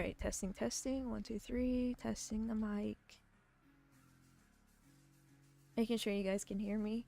Alright, testing, testing. 1, 2, 3. Testing the mic. Making sure you guys can hear me.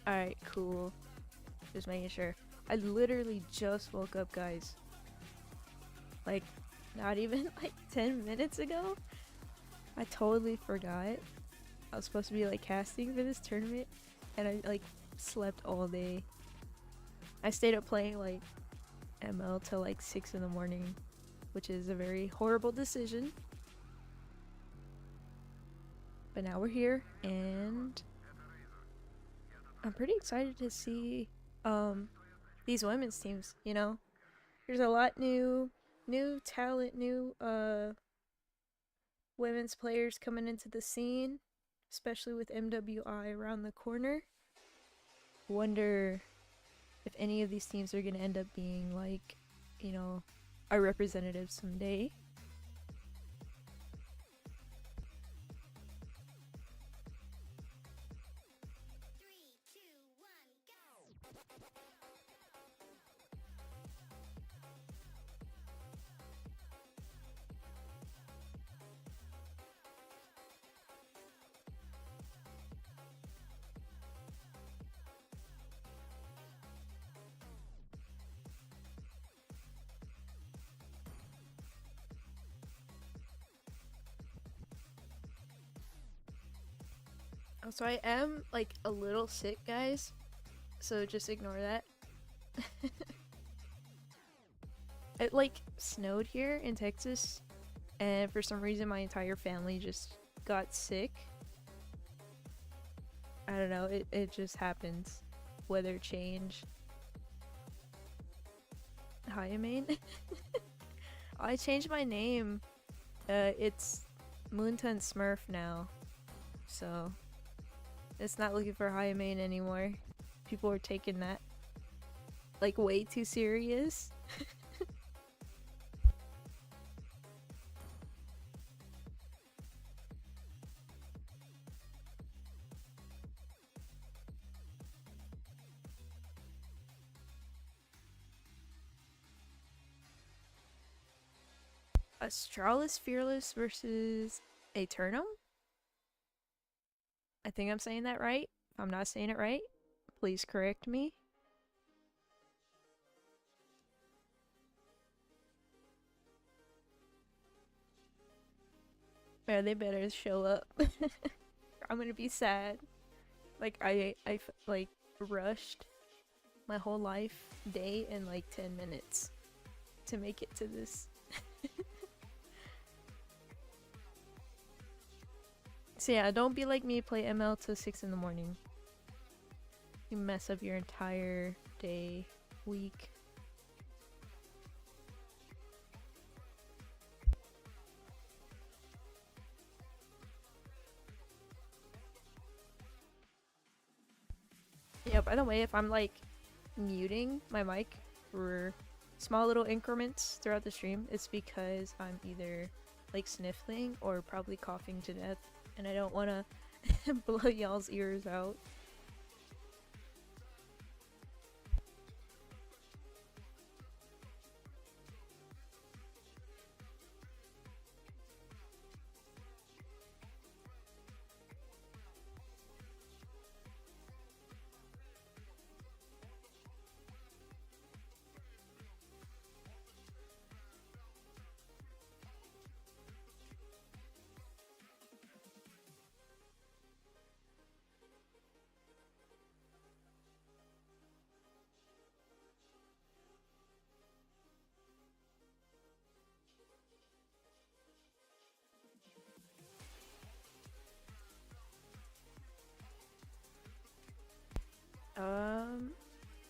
Alright, cool. Just making sure. I literally just woke up, guys. Like, not even like 10 minutes ago. I totally forgot. I was supposed to be like casting for this tournament, and I like slept all day. I stayed up playing like ML till like 6 in the morning, which is a very horrible decision. But now we're here, and I'm pretty excited to see these women's teams, you know? There's a lot new talent, new women's players coming into the scene, especially with MWI around the corner. Wonder if any of these teams are going to end up being like, you know, our representatives someday. So I am like a little sick, guys, so just ignore that. It like snowed here in Texas, and for some reason my entire family just got sick. I don't know, it just happens. Weather change. Hi, Maine. I changed my name. It's Moonton Smurf now, so it's not looking for Hi Maine anymore. People are taking that like way too serious. Astralis Fearless versus Aeternum? I think I'm saying that right. If I'm not saying it right, please correct me. Yeah, they better show up. I'm gonna be sad. Like I like rushed my whole life day in like 10 minutes to make it to this. So yeah, don't be like me, play ML till 6 in the morning. You mess up your entire day, week. Yeah, by the way, if I'm like muting my mic for small little increments throughout the stream, it's because I'm either like sniffling or probably coughing to death, and I don't want to blow y'all's ears out.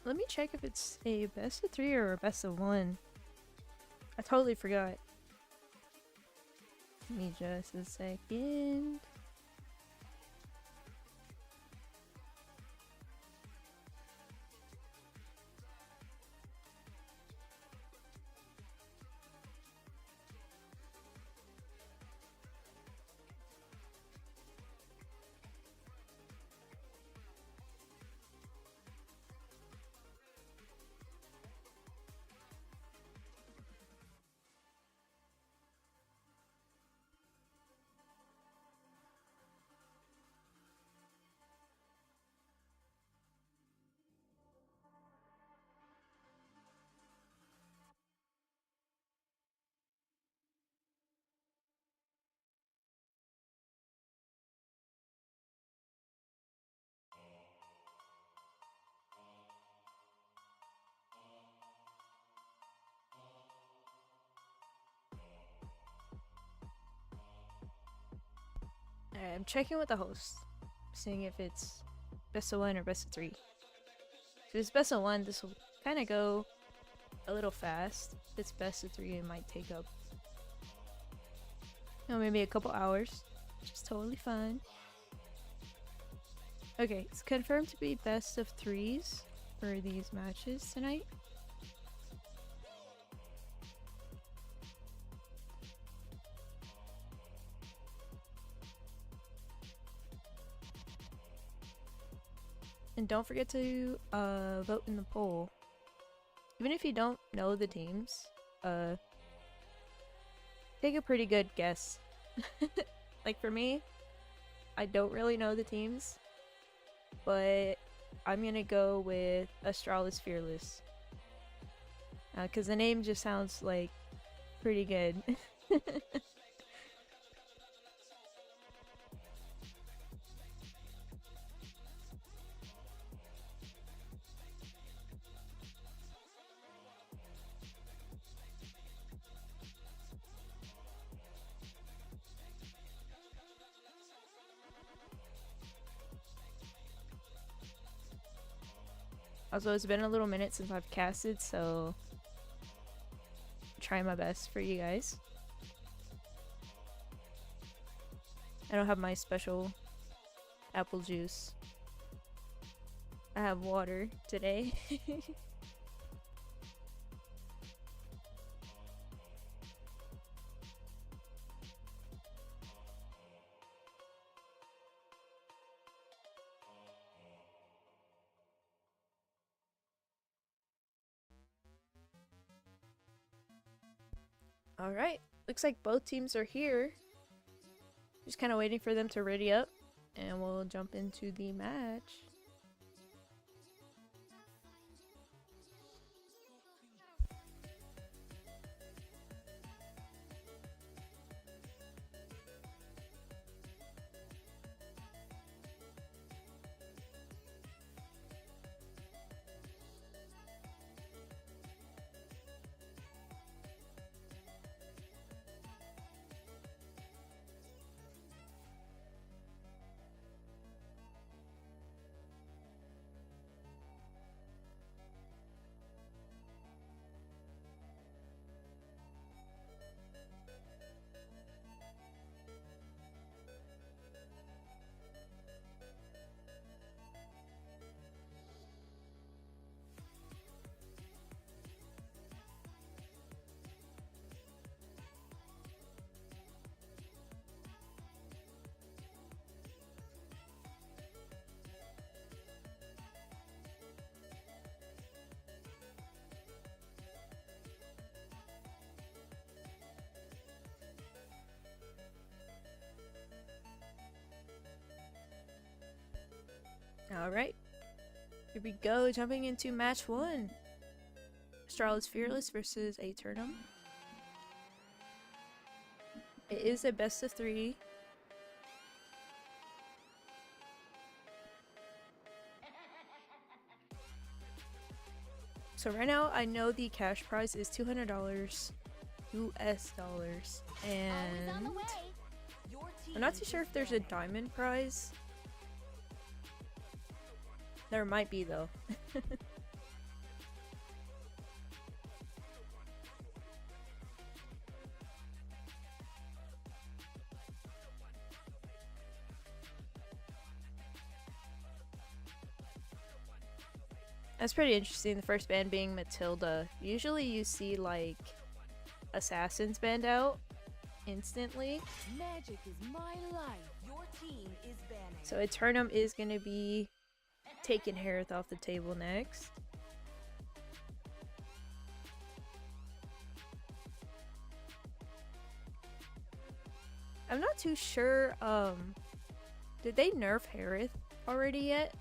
Let me check if it's a best of 3 or a best of 1. I totally forgot. Give me just a second. Alright, I'm checking with the host, seeing if it's best of 1 or best of 3. If it's best of 1, this will kind of go a little fast. If it's best of 3, it might take up, maybe a couple hours, which is totally fine. Okay, it's confirmed to be best of 3s for these matches tonight. And don't forget to vote in the poll. Even if you don't know the teams, take a pretty good guess. Like for me, I don't really know the teams, but I'm gonna go with Astralis Fearless. Cause the name just sounds like pretty good. Also, it's been a little minute since I've casted, so I'm trying my best for you guys. I don't have my special apple juice. I have water today. Alright, looks like both teams are here. Just kind of waiting for them to ready up, and we'll jump into the match. Alright, here we go, jumping into match 1. Astralis Fearless versus Aeternum. It is a best of 3. So right now, I know the cash prize is $200 US dollars, and I'm not too sure if there's a diamond prize. There might be though. That's pretty interesting. The first band being Matilda. Usually you see like assassins banned out instantly. Magic is my life. Your team is banning. So Eternum is gonna be taking Harith off the table next. I'm not too sure, did they nerf Harith already yet?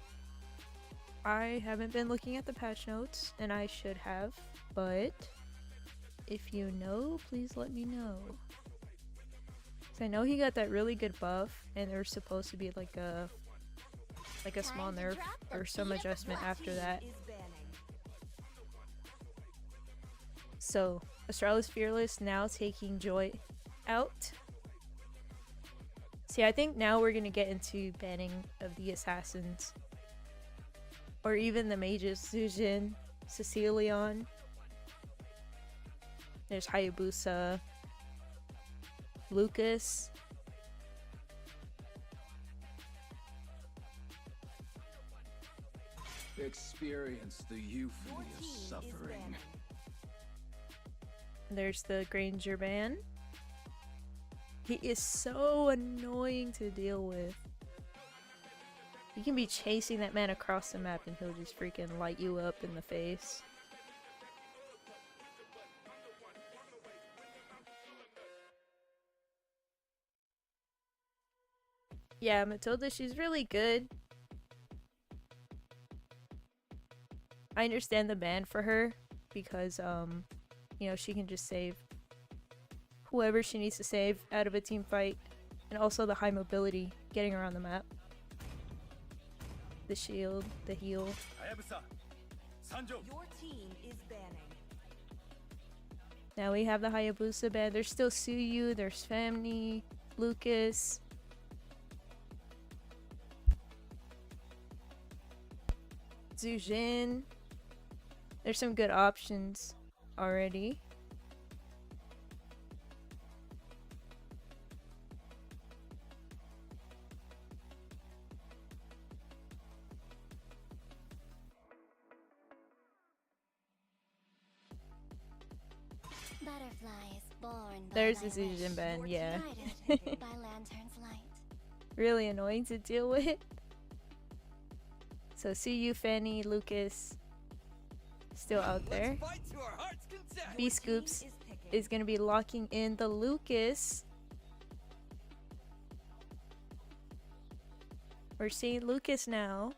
I haven't been looking at the patch notes, and I should have, but if you know, please let me know. So I know he got that really good buff, and there's supposed to be like a small nerf or some adjustment after that. So Astralis Fearless now taking Joy out. See, I think now we're gonna get into banning of the assassins. Or even the mages. Zujin, Cecilion. There's Hayabusa. Lucas. Experience the euphony of suffering. There's the Granger ban. He is so annoying to deal with. You can be chasing that man across the map and he'll just freaking light you up in the face. Yeah, Matilda, she's really good. I understand the ban for her because, you know, she can just save whoever she needs to save out of a team fight, and also the high mobility getting around the map. The shield, the heal. Your team is banning. Now we have the Hayabusa ban. There's still Suyu, there's Famni, Lucas. Zujin. There's some good options already. There's the Zujin ban, yeah. Really annoying to deal with. So Suyu, Fanny, Lucas still out there. B Scoops is gonna be locking in the Lucas. We're seeing Lucas now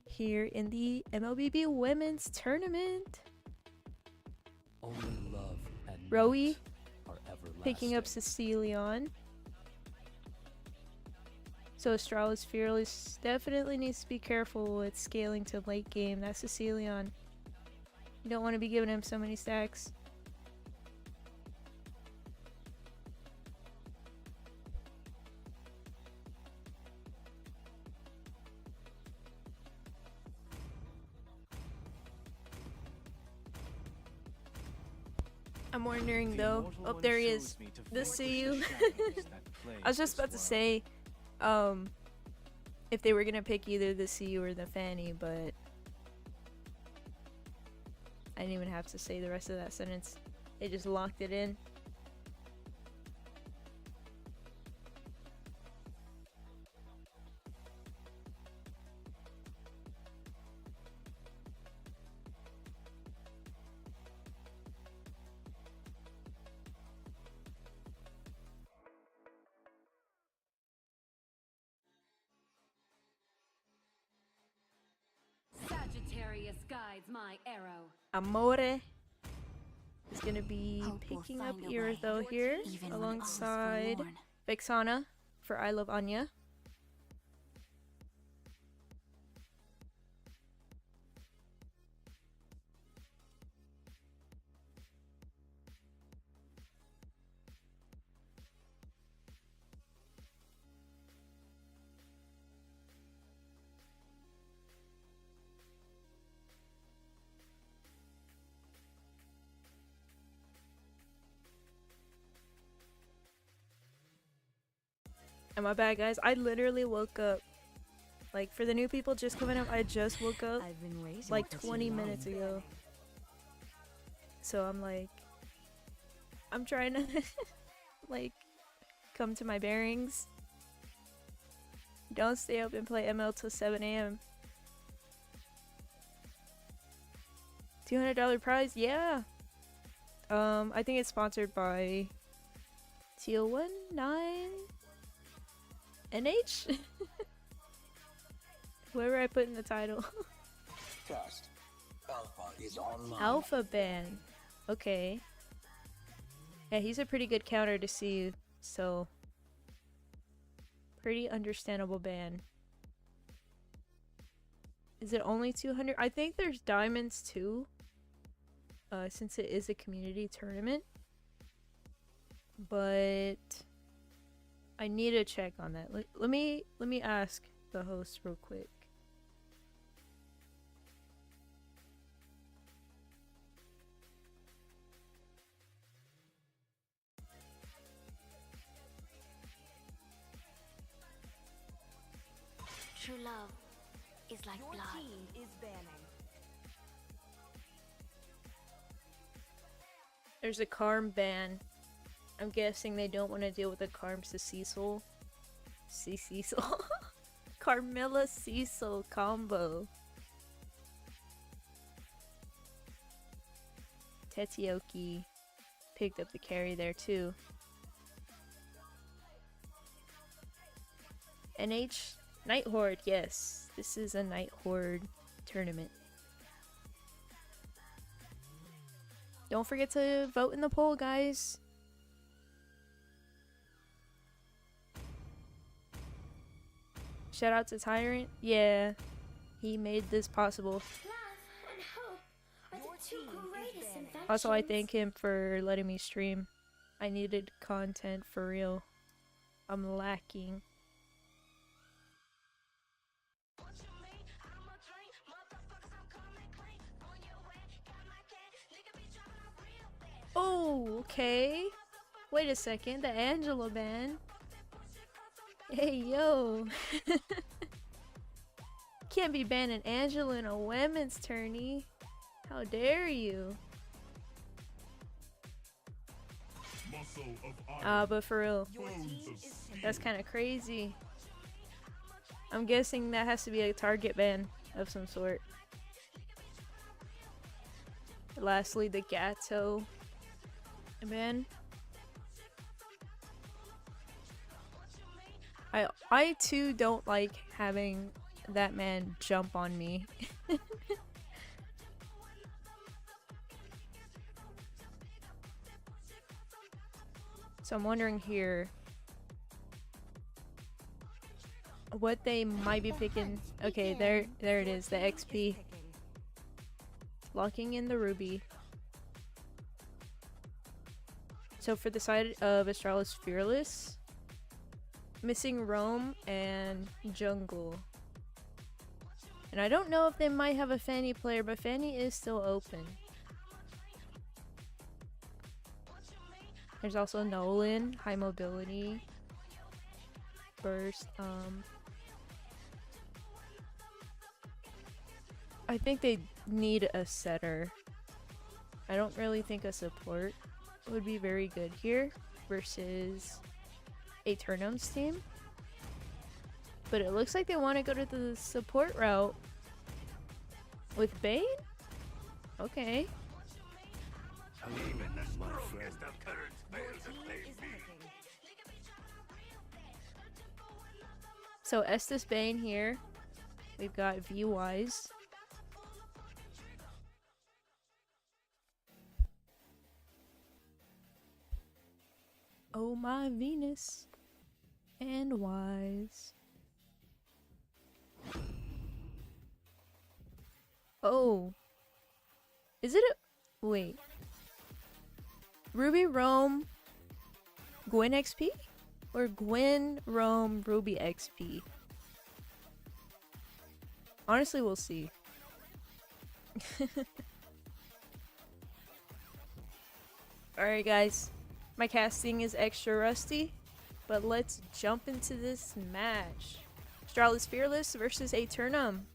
here in the Mlbb Women's Tournament. Only love and Rowie are everlasting. picking up Cecilion. So Astralis Fearless definitely needs to be careful with scaling to late game. That's Cecilion. You don't want to be giving him so many stacks. I'm wondering though. Oh, there he is. The Suyu. I was just about to say, if they were gonna pick either the Suyu or the Fanny, but I didn't even have to say the rest of that sentence. They just locked it in. Sagittarius guides my arrow. Amore is gonna be picking up Iritho here alongside Vexana for I Love Anya. And my bad guys, I literally woke up Like, for the new people just coming up, I just woke up I've been raising like for 20 too long. minutes ago. So I'm like, I'm trying to like come to my bearings. Don't stay up and play ML till 7 a.m. $200 prize? Yeah. I think it's sponsored by TO1 9 NH. Whoever I put in the title. Test. Alpha is online. Alpha ban. Okay. Yeah, he's a pretty good counter to see, so pretty understandable ban. Is it only 200? I think there's diamonds too. Since it is a community tournament. But I need to check on that. Let me ask the host real quick. True love is like Your blood. team is banning. There's a Carm ban. I'm guessing they don't want to deal with the Carms to Cecil. Cecil. Carmilla Cecil combo. Tetsuoki picked up the carry there too. NH Night Horde, yes. This is a Night Horde tournament. Don't forget to vote in the poll, guys. Shout out to Tyrant. Yeah, he made this possible. Your team is banning. Also, I thank him for letting me stream. I needed content for real. I'm lacking. Oh, okay. Wait a second, the Angela ban. Hey, yo. Can't be banning Angela in a women's tourney. How dare you? But for real, Your team is that's kind of crazy. I'm guessing that has to be a target ban of some sort. Lastly, the Gato ban. I too don't like having that man jump on me. So I'm wondering here what they might be picking. Okay, there it is, the XP. Locking in the ruby. So for the side of Astralis Fearless, missing roam and jungle. And I don't know if they might have a Fanny player, but Fanny is still open. There's also Nolan, high mobility, burst. I think they need a setter. I don't really think a support would be very good here versus a Turnums team. But it looks like they want to go to the support route with Bane? Okay. My friend. So Estes Bane here. We've got V-Wise. Oh my Venus and Wise. Oh. Is it a... Wait. Ruby Roam Gwen XP? Or Gwen Roam Ruby XP? Honestly, we'll see. Alright guys. My casting is extra rusty. But let's jump into this match. Astralis Fearless versus Aeternum.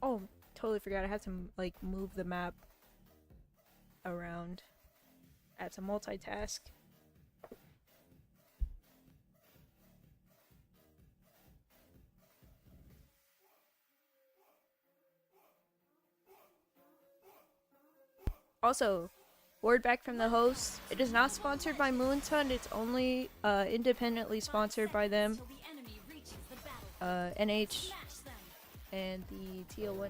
Oh, totally forgot. I had to like move the map around. I had to multitask. Also, word back from the host. It is not sponsored by Moonton. It's only independently sponsored by them. NH and the TO1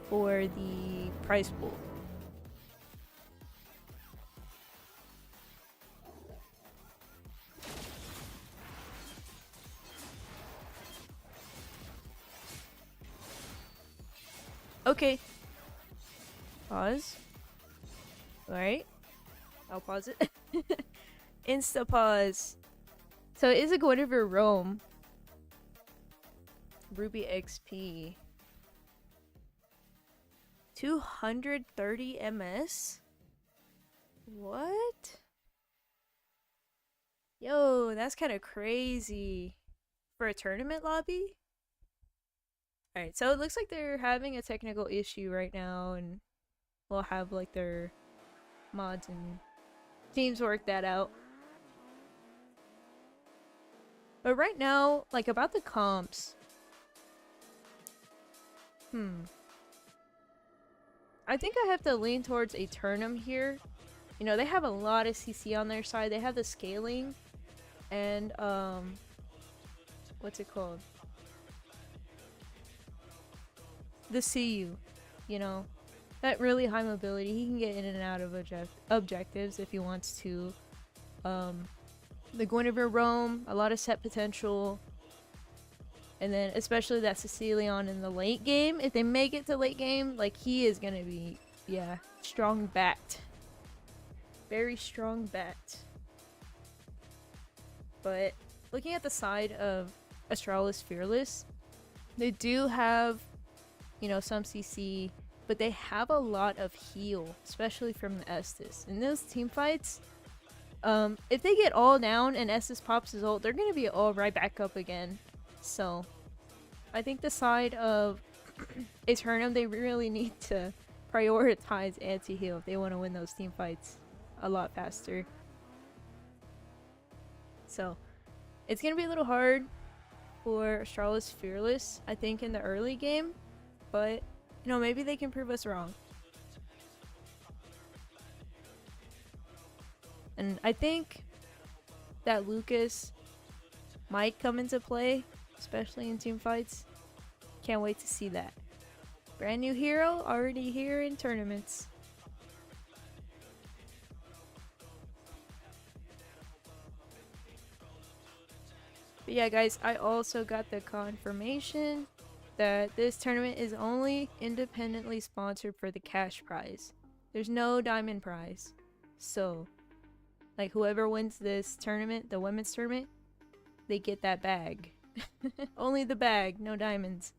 for the prize pool. Okay. Pause. Alright. I'll pause it. Insta pause. So it is a Guinevere Rome. Ruby XP. 230 MS? What? Yo, that's kind of crazy. For a tournament lobby? Alright, so it looks like they're having a technical issue right now, and we'll have like their mods and teams work that out. But right now, like about the comps. I think I have to lean towards Aeternum here. You know, they have a lot of CC on their side. They have the scaling and what's it called? The CU, you know. That really high mobility. He can get in and out of objectives if he wants to. The Guinevere Rome, a lot of set potential. And then especially that Cecilion in the late game. If they make it to late game, like he is gonna be, yeah, strong backed. Very strong backed. But looking at the side of Astralis Fearless, they do have, you know, some CC, but they have a lot of heal, especially from the Estus. In those team fights, if they get all down and Estus pops his ult, they're gonna be all right back up again. So, I think the side of Aeternum, they really need to prioritize anti-heal if they want to win those team fights a lot faster. So, it's gonna be a little hard for Astralis Fearless, I think, in the early game, but you know, maybe they can prove us wrong. And I think that Lucas might come into play, especially in team fights. Can't wait to see that. Brand new hero already here in tournaments. But yeah, guys, I also got the confirmation that this tournament is only independently sponsored for the cash prize. There's no diamond prize. So, like, whoever wins this tournament, the women's tournament, they get that bag. Only the bag, no diamonds.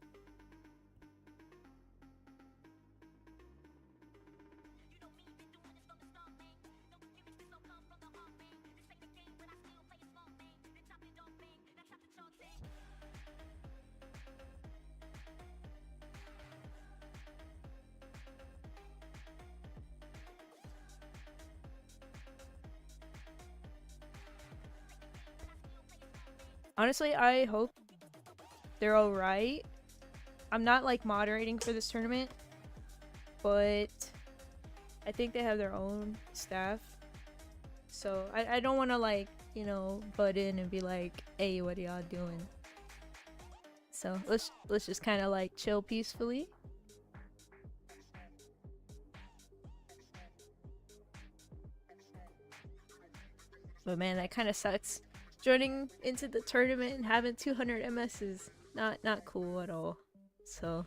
Honestly, I hope they're alright. I'm not like moderating for this tournament, but I think they have their own staff. So I don't want to, like, you know, butt in and be like, hey, what are y'all doing? So let's just kind of like chill peacefully. But man, that kind of sucks. Joining into the tournament and having 200 MS is not cool at all. So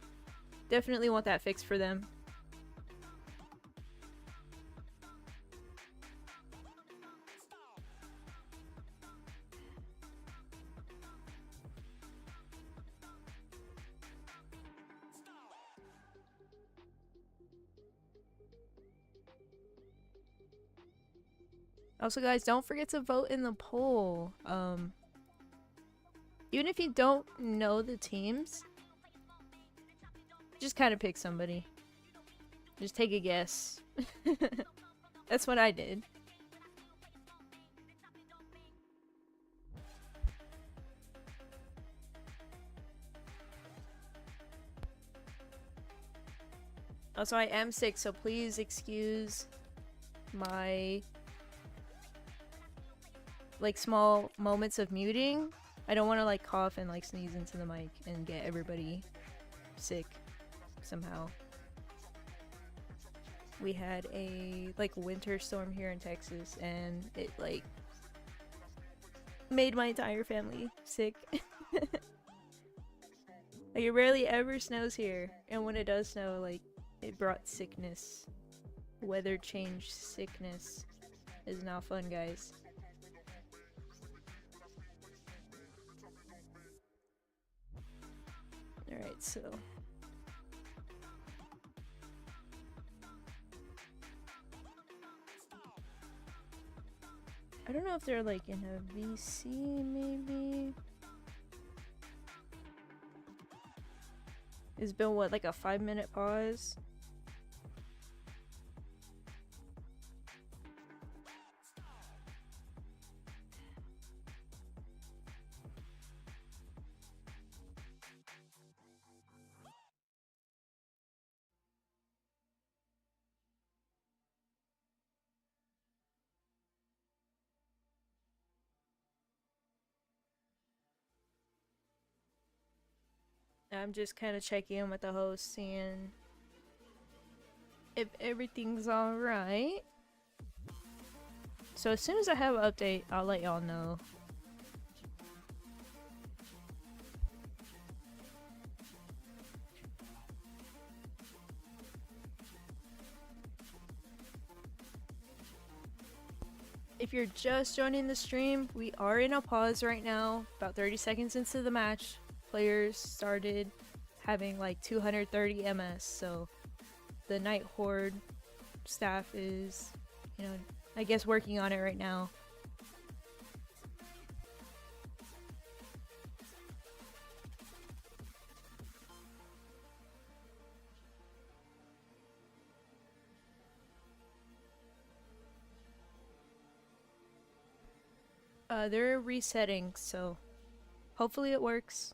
definitely want that fixed for them. Also, guys, don't forget to vote in the poll. Even if you don't know the teams, just kind of pick somebody. Just take a guess. That's what I did. Also, I am sick, so please excuse my like small moments of muting. I don't want to like cough and like sneeze into the mic and get everybody sick somehow. We had a like winter storm here in Texas and it like made my entire family sick. Like it rarely ever snows here, and when it does snow, like it brought sickness. Weather change sickness is not fun, guys. Alright, so I don't know if they're like in a VC maybe. It's been what, like a 5-minute pause? I'm just kind of checking in with the host, seeing if everything's alright. So as soon as I have an update, I'll let y'all know. If you're just joining the stream, we are in a pause right now, about 30 seconds into the match. Players started having like 230 MS, so the Night Horde staff is, you know, I guess working on it right now. They're resetting, so hopefully it works.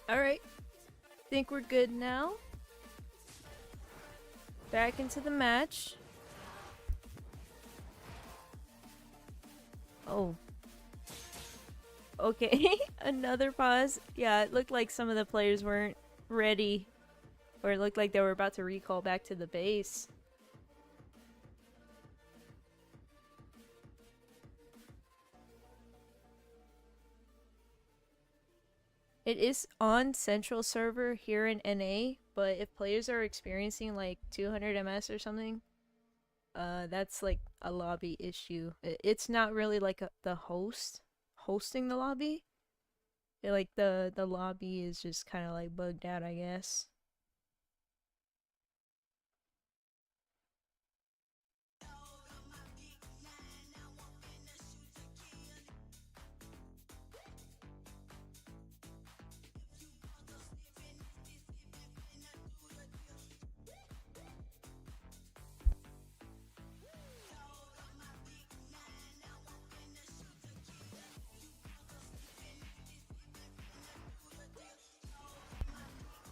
Alright, think we're good now. Back into the match. Oh. Okay, another pause. Yeah, it looked like some of the players weren't ready. Or it looked like they were about to recall back to the base. It is on central server here in NA, but if players are experiencing like 200 MS or something, that's like a lobby issue. It's not really like the host hosting the lobby. Like the lobby is just kind of like bugged out, I guess.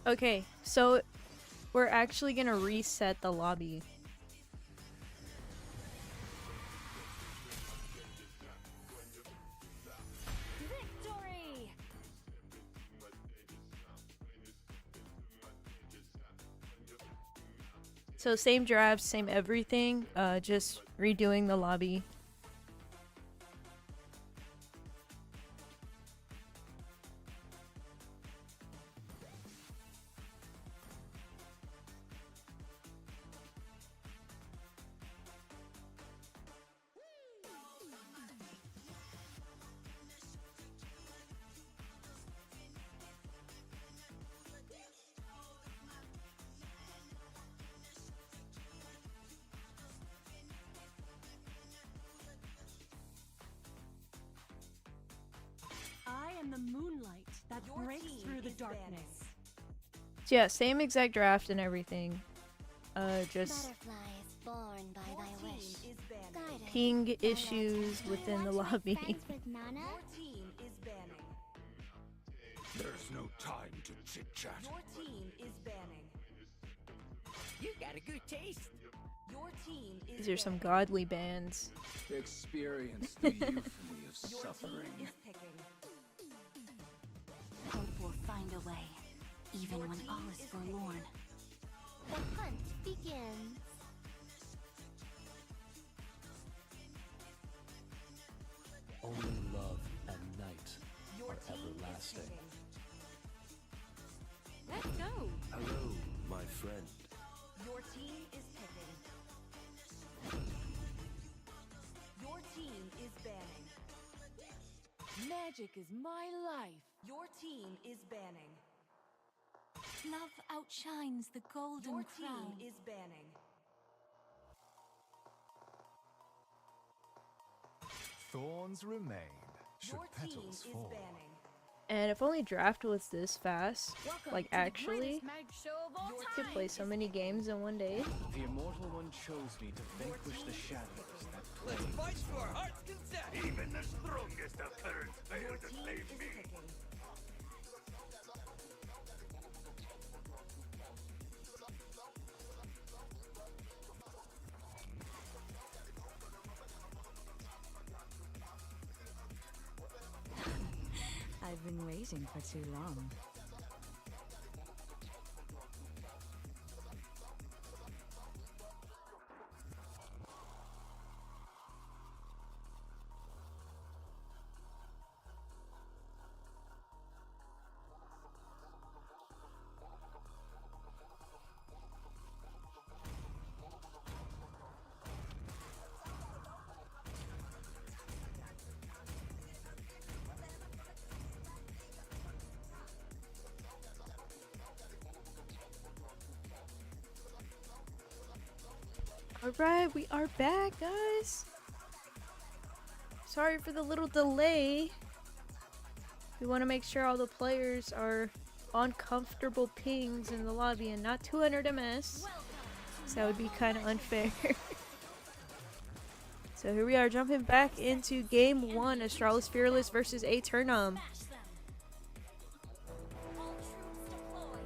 Okay, so we're actually gonna reset the lobby. Victory! So same drafts, same everything, just redoing the lobby. the darkness. So yeah, same exact draft and everything. Just Butterfly is born by Your thy team wish. is banning. Guided ping by thy issues touch. within the Do you want to lobby. make friends with Nana? Your team is banning. There's no time to chit-chat. Your team is banning. You got a good taste. Your team is These are some banning. godly bands. Experience the euphony of Your suffering. team is picking. Hope will find a way, even Your when team all is is forlorn. The hunt begins. Only love and night Your are team is everlasting. picking. Let's go. Hello, my friend. Your team is picking. Your team is banning. Magic is my life. Your team is banning. Love outshines the golden Your crown. team is banning. Thorns remain, should Your team petals is fall. banning. And if only draft was this fast, like actually, Magic show of all Your I could play so many games in one day. The Immortal One chose me to vanquish the shadows that plague. Fight to our heart's content. Even the strongest of currents fail Your to team save is me. picking. I've been waiting for too long. Alright, we are back, guys. Sorry for the little delay. We want to make sure all the players are on comfortable pings in the lobby and not 200 ms. So that would be kind of unfair. So here we are jumping back into game 1, Astralis Fearless versus Aeternum. All troops deployed.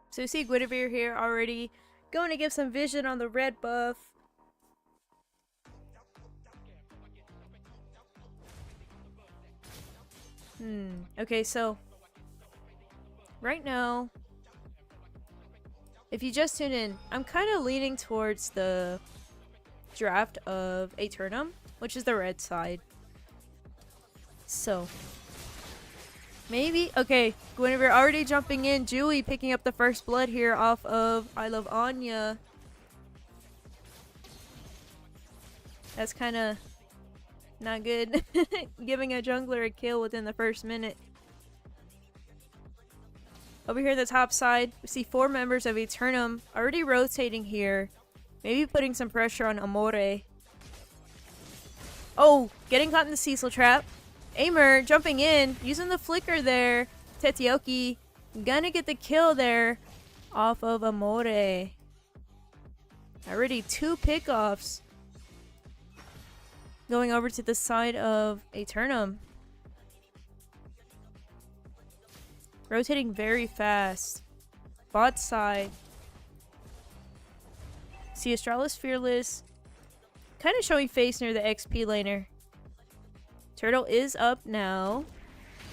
So you see Guinevere here already going to give some vision on the red buff. Okay, so right now, if you just tune in, I'm kind of leaning towards the draft of Aeternum, which is the red side. So maybe, okay, Guinevere already jumping in. Julie picking up the first blood here off of I Love Anya. That's kind of not good. Giving a jungler a kill within the first minute. Over here on the top side, we see 4 members of Aeternum already rotating here. Maybe putting some pressure on Amore. Oh, getting caught in the Cecil trap. Aimer jumping in, using the flicker there. Tetioki gonna get the kill there off of Amore. Already 2 pickoffs. Going over to the side of Aeternum. Rotating very fast. Bot side. See Astralis Fearless kind of showing face near the XP laner. Turtle is up now.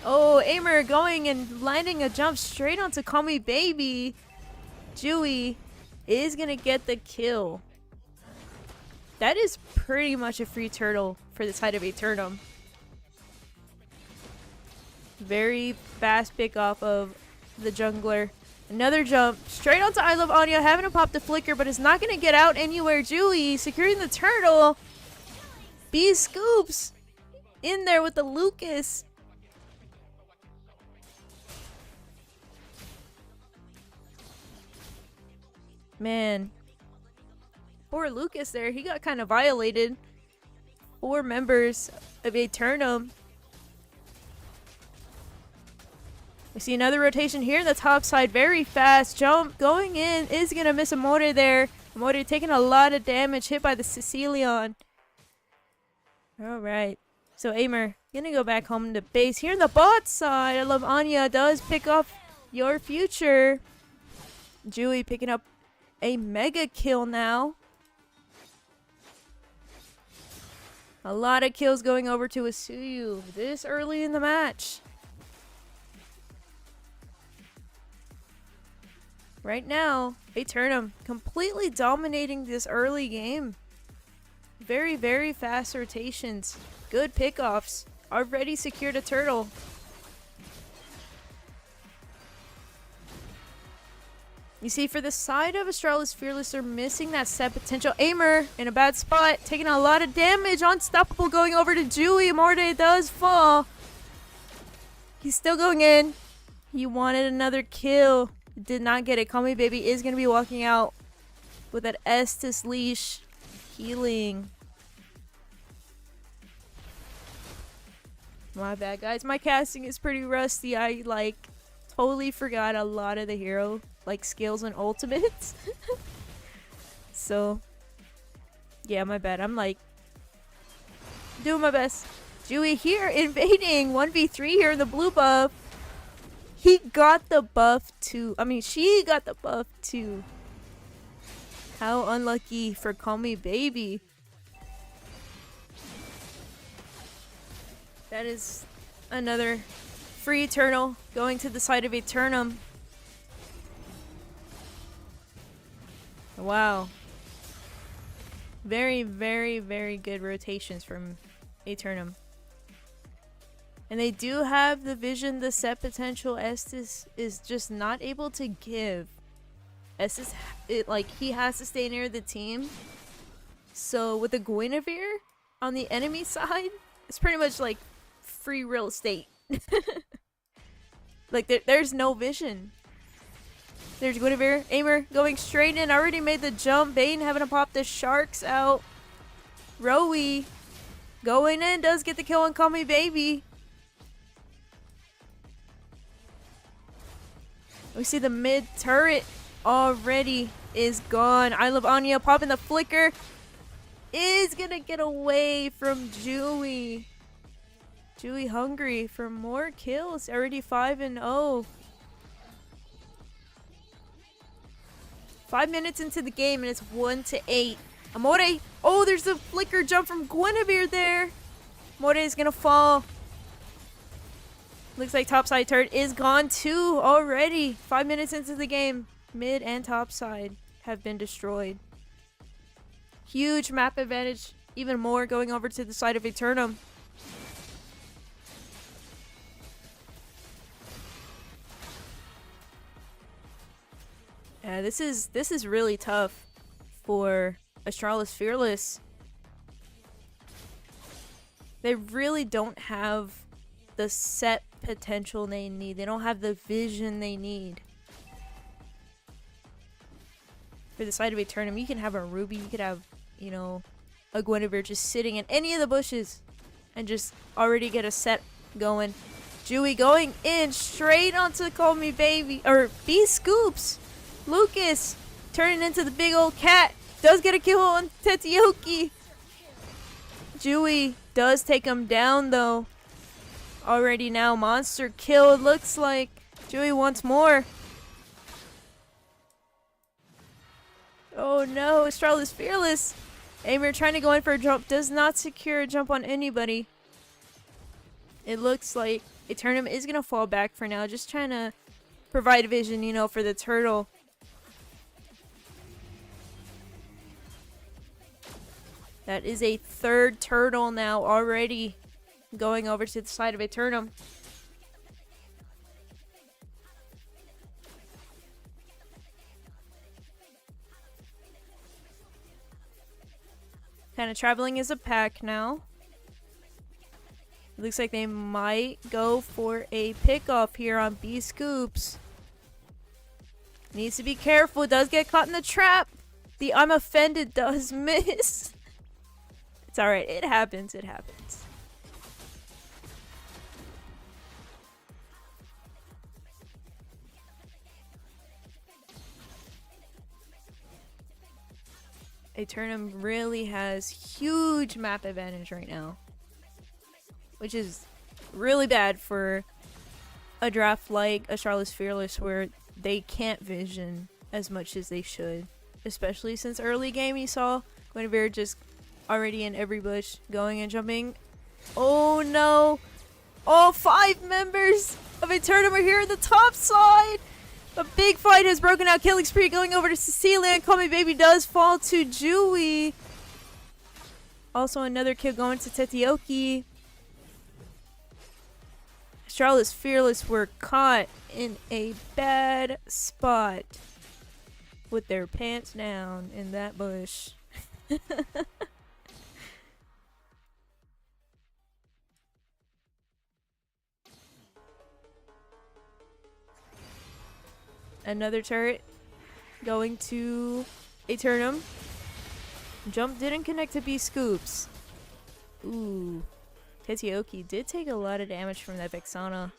Oh, Aimer going and landing a jump straight onto Call Me Baby. Dewey is going to get the kill. That is pretty much a free turtle for the side of Aeternum. Very fast pick off of the jungler. Another jump straight onto I Love Anya, having to pop the flicker, but it's not going to get out anywhere. Julie securing the turtle. B scoops in there with the Lucas. Man. Poor Lucas there. He got kind of violated. 4 members of Eternum. We see another rotation here in the top side. Very fast jump going in. Is going to miss Amore there. Amore taking a lot of damage. Hit by the Sicilian. Alright. So Aimer going to go back home to base. Here in the bot side. I love Anya does pick up your future. Jui picking up a mega kill now. A lot of kills going over to Asuyu this early in the match. Right now, Eternum completely dominating this early game. Very, very fast rotations. Good pickoffs. Already secured a turtle. You see, for the side of Astralis Fearless, they're missing that set potential. Aimer in a bad spot, taking a lot of damage. Unstoppable going over to Jui. Morde does fall. He's still going in. He wanted another kill. Did not get it. Call Me Baby is going to be walking out with that Estus leash healing. My bad, guys. My casting is pretty rusty. I, totally forgot a lot of the hero skills and ultimates. So yeah, my bad. I'm doing my best. Jui here invading 1v3 here in the blue buff. He got the buff too. I mean, she got the buff too. How unlucky for Call Me Baby. That is another free Eternal going to the side of Eternum. Wow. Very, very, very good rotations from Eternum. And they do have the vision, the set potential. Estus is just not able to give. Estus, he has to stay near the team. So with the Guinevere on the enemy side, it's pretty much free real estate. There's no vision. There's Guinevere. Aimer going straight in. Already made the jump. Bane having to pop the sharks out. Rowie going in. Does get the kill on Call Me Baby. We see the mid turret already is gone. I love Anya popping the flicker. Is gonna get away from Jui. Jui hungry for more kills. Already 5-0. 5 minutes into the game and it's 1-8. Amore. Oh, there's a flicker jump from Guinevere there. Amore is gonna fall. Looks like topside turret is gone too already. 5 minutes into the game. Mid and topside have been destroyed. Huge map advantage. Even more going over to the side of Eternum. Yeah, this is really tough for Astralis Fearless. They really don't have the set potential they need. They don't have the vision they need. For the side of Eternum, you can have a Ruby, you could have, a Guinevere just sitting in any of the bushes and just already get a set going. Jui going in straight onto Call Me Baby, or B Scoops. Lucas turning into the big old cat. Does get a kill on Tetsuyoki. Jui does take him down though. Already now monster kill. Looks like Jui wants more. Oh no, Astralis Fearless. Aimer trying to go in for a jump. Does not secure a jump on anybody. It looks like Eternum is going to fall back for now. Just trying to provide vision, for the turtle. That is a third turtle now already going over to the side of Eternum. Kind of traveling as a pack now. It looks like they might go for a pickoff here on B Scoops. Needs to be careful. Does get caught in the trap. The I'm offended does miss. It's alright. It happens. It happens. Aeternum really has huge map advantage right now, which is really bad for a draft like Astralis Fearless where they can't vision as much as they should, especially since early game you saw Guinevere just already in every bush going and jumping. Oh no, all 5 members of Aeternum are here in the top side. A big fight has broken out. Killing spree going over to Cecilia, and Call Me Baby does fall to Jui. Also another kill going to Tetioki. Astralis Fearless were caught in a bad spot with their pants down in that bush. Another turret going to Aeternum. Jump didn't connect to B scoops. Ooh. Tetioki did take a lot of damage from that Vexana.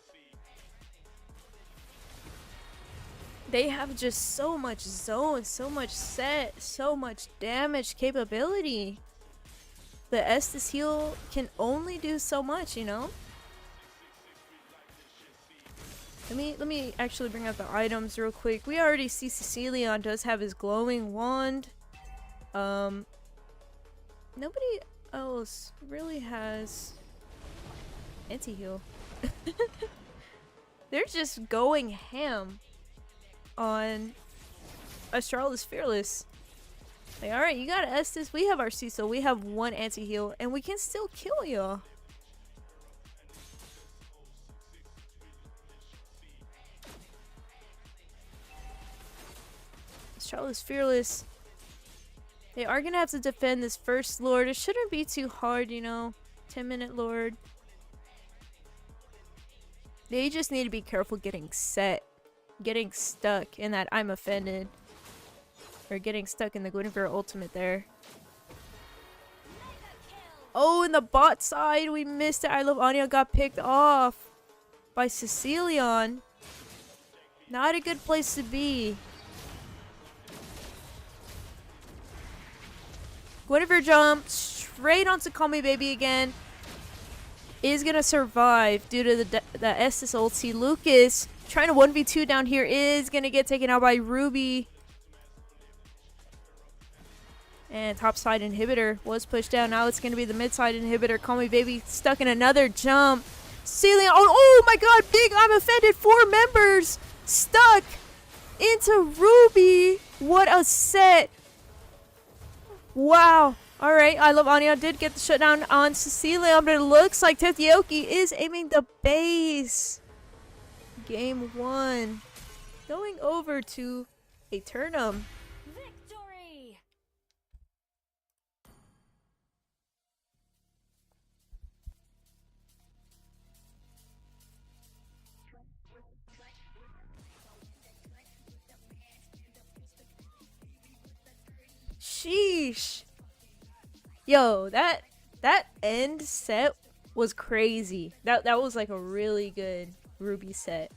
They have just so much zone, so much set, so much damage capability. The Estus heal can only do so much, you know? Let me actually bring out the items real quick. We already see Cecilion does have his glowing wand. Nobody else really has anti-heal. They're just going ham on Astralis Fearless. Like, alright, you got Estus, we have our Cecil, we have 1 anti-heal, and we can still kill y'all. Astralis Fearless. They are gonna have to defend this first Lord. It shouldn't be too hard, you know. 10-minute Lord. They just need to be careful getting set. Getting stuck in that I'm offended. Or getting stuck in the Guinevere ultimate there. Oh, in the bot side, we missed it. I Love Anya got picked off by Cecilion. Not a good place to be. Guinevere jumped straight onto Call Me Baby again. Is gonna survive due to the Estus ulti. Lucas trying to 1v2 down here is gonna get taken out by Ruby. And top side inhibitor was pushed down. Now it's gonna be the mid side inhibitor. Call Me Baby stuck in another jump. Ceiling. Oh my god, big I'm offended. 4 members stuck into Ruby. What a set. Wow. Alright, I Love Anya did get the shutdown on Cecilia, but it looks like Tetioki is aiming the base. Game 1. Going over to Aeternum. Victory! Sheesh. Yo, that end set was crazy. That was like a really good Ruby set.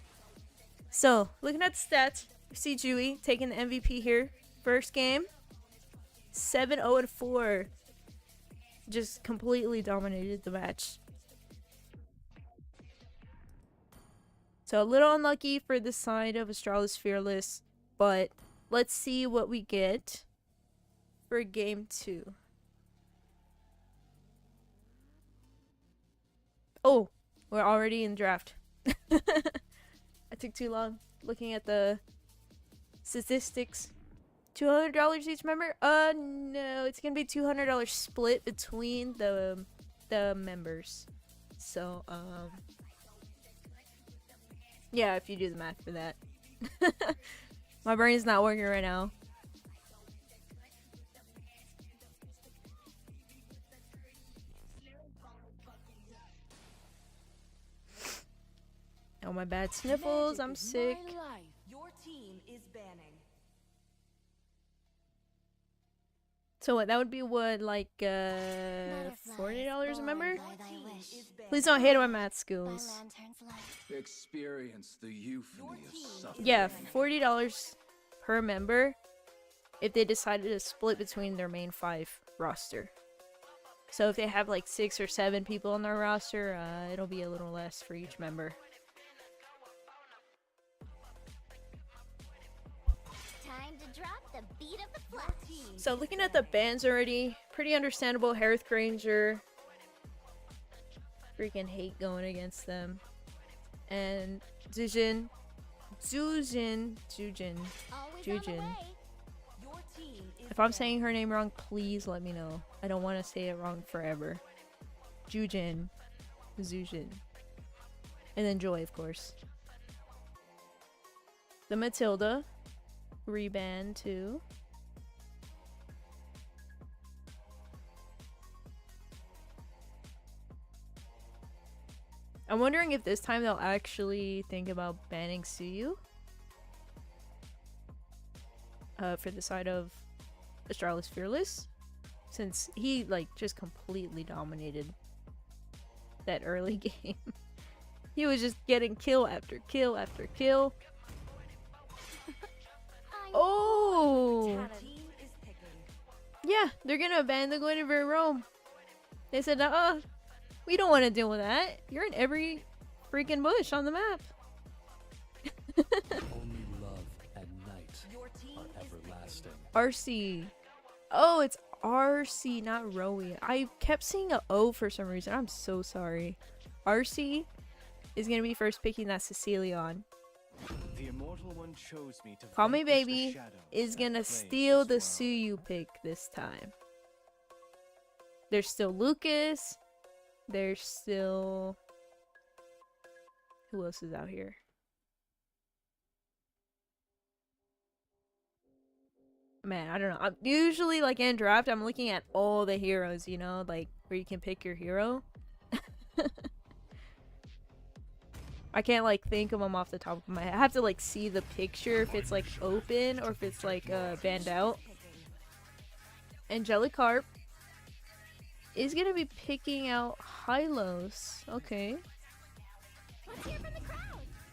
So, looking at the stats, we see Jui taking the MVP here. First game, 7-0-4. Just completely dominated the match. So, a little unlucky for the side of Astralis Fearless, but let's see what we get for game 2. Oh, we're already in draft. I took too long looking at the statistics. $200 each member? No, it's gonna be $200 split between the members. So, yeah, if you do the math for that. My brain's not working right now. Oh, my bad sniffles. I'm sick. team is banning. So what? That would be what, like $40 a member? Please don't hate on my math skills. Experience the euphony of suffering. Yeah, $40 per member if they decided to split between their main 5 roster. So if they have like 6 or 7 people on their roster, it'll be a little less for each member. Time to drop the beat of the flesh. So looking at the bans already, pretty understandable. Harith Granger. Freaking hate going against them. And Jujin. If I'm saying her name wrong, please let me know. I don't want to say it wrong forever. Zujin. And then Joy, of course. The Matilda. Reban too. I'm wondering if this time they'll actually think about banning Suyu. For the side of Astralis Fearless. Since he, like, just completely dominated that early game. He was just getting kill after kill after kill. Oh! Yeah, they're gonna ban the Guinevere Rome. They said, we don't want to deal with that. You're in every freaking bush on the map. Only love and night are everlasting. RC. Oh, it's RC, not Rowie. I kept seeing an O for some reason. I'm so sorry. RC is gonna be first picking that Cecilion. The immortal one chose me to Call Me vanquish the Baby shadows is that gonna plague steal the this world. Suyu pick this time. There's still Lucas. There's still... Who else is out here? Man, I don't know. I'm usually, like, in draft, I'm looking at all the heroes, you know? Like, where you can pick your hero. I can't, like, think of them off the top of my head. I have to, like, see the picture if it's, like, open or if it's, like, banned out. Angelicarp is gonna be picking out Hylos. Okay.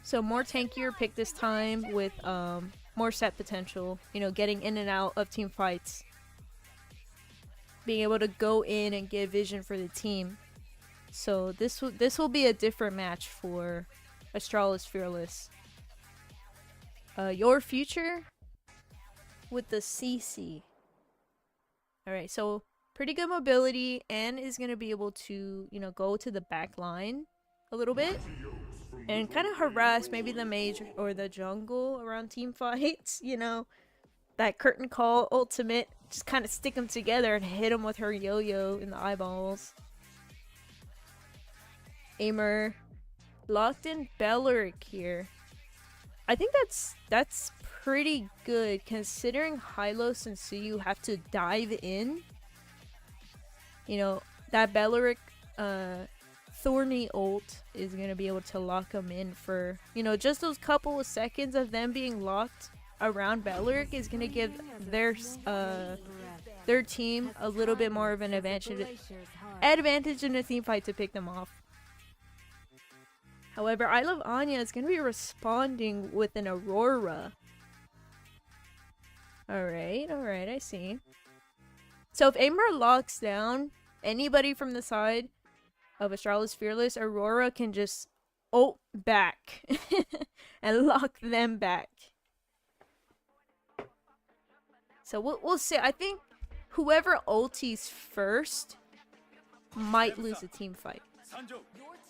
So more tankier pick this time with more set potential. You know, getting in and out of team fights. Being able to go in and get vision for the team. So this will be a different match for Astralis Fearless. Your future with the CC. Alright, so pretty good mobility and is going to be able to, you know, go to the back line a little bit and kind of harass maybe the mage or the jungle around team fights, you know, that curtain call ultimate, just kind of stick them together and hit them with her yo-yo in the eyeballs. Aimer locked in Belleric here. I think that's pretty good considering Hylos and Suyu have to dive in. You know, that Belleric Thorny ult is going to be able to lock them in for, you know, just those couple of seconds of them being locked around Belleric is going to give their team a little bit more of an advantage in a team fight to pick them off. However, I Love Anya is going to be responding with an Aurora. Alright, I see. So if Aimer locks down anybody from the side of Astralis Fearless, Aurora can just ult back and lock them back. So we'll see. I think whoever ulties first might lose a team fight.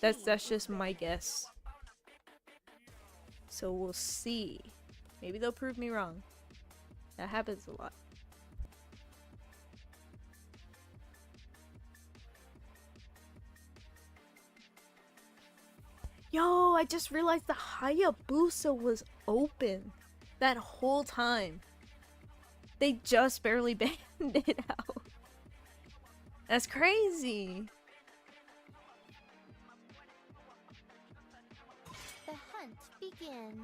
That's just my guess. So we'll see. Maybe they'll prove me wrong. That happens a lot. Yo, I just realized the Hayabusa was open that whole time. They just barely banned it out. That's crazy. The hunt hunt begins.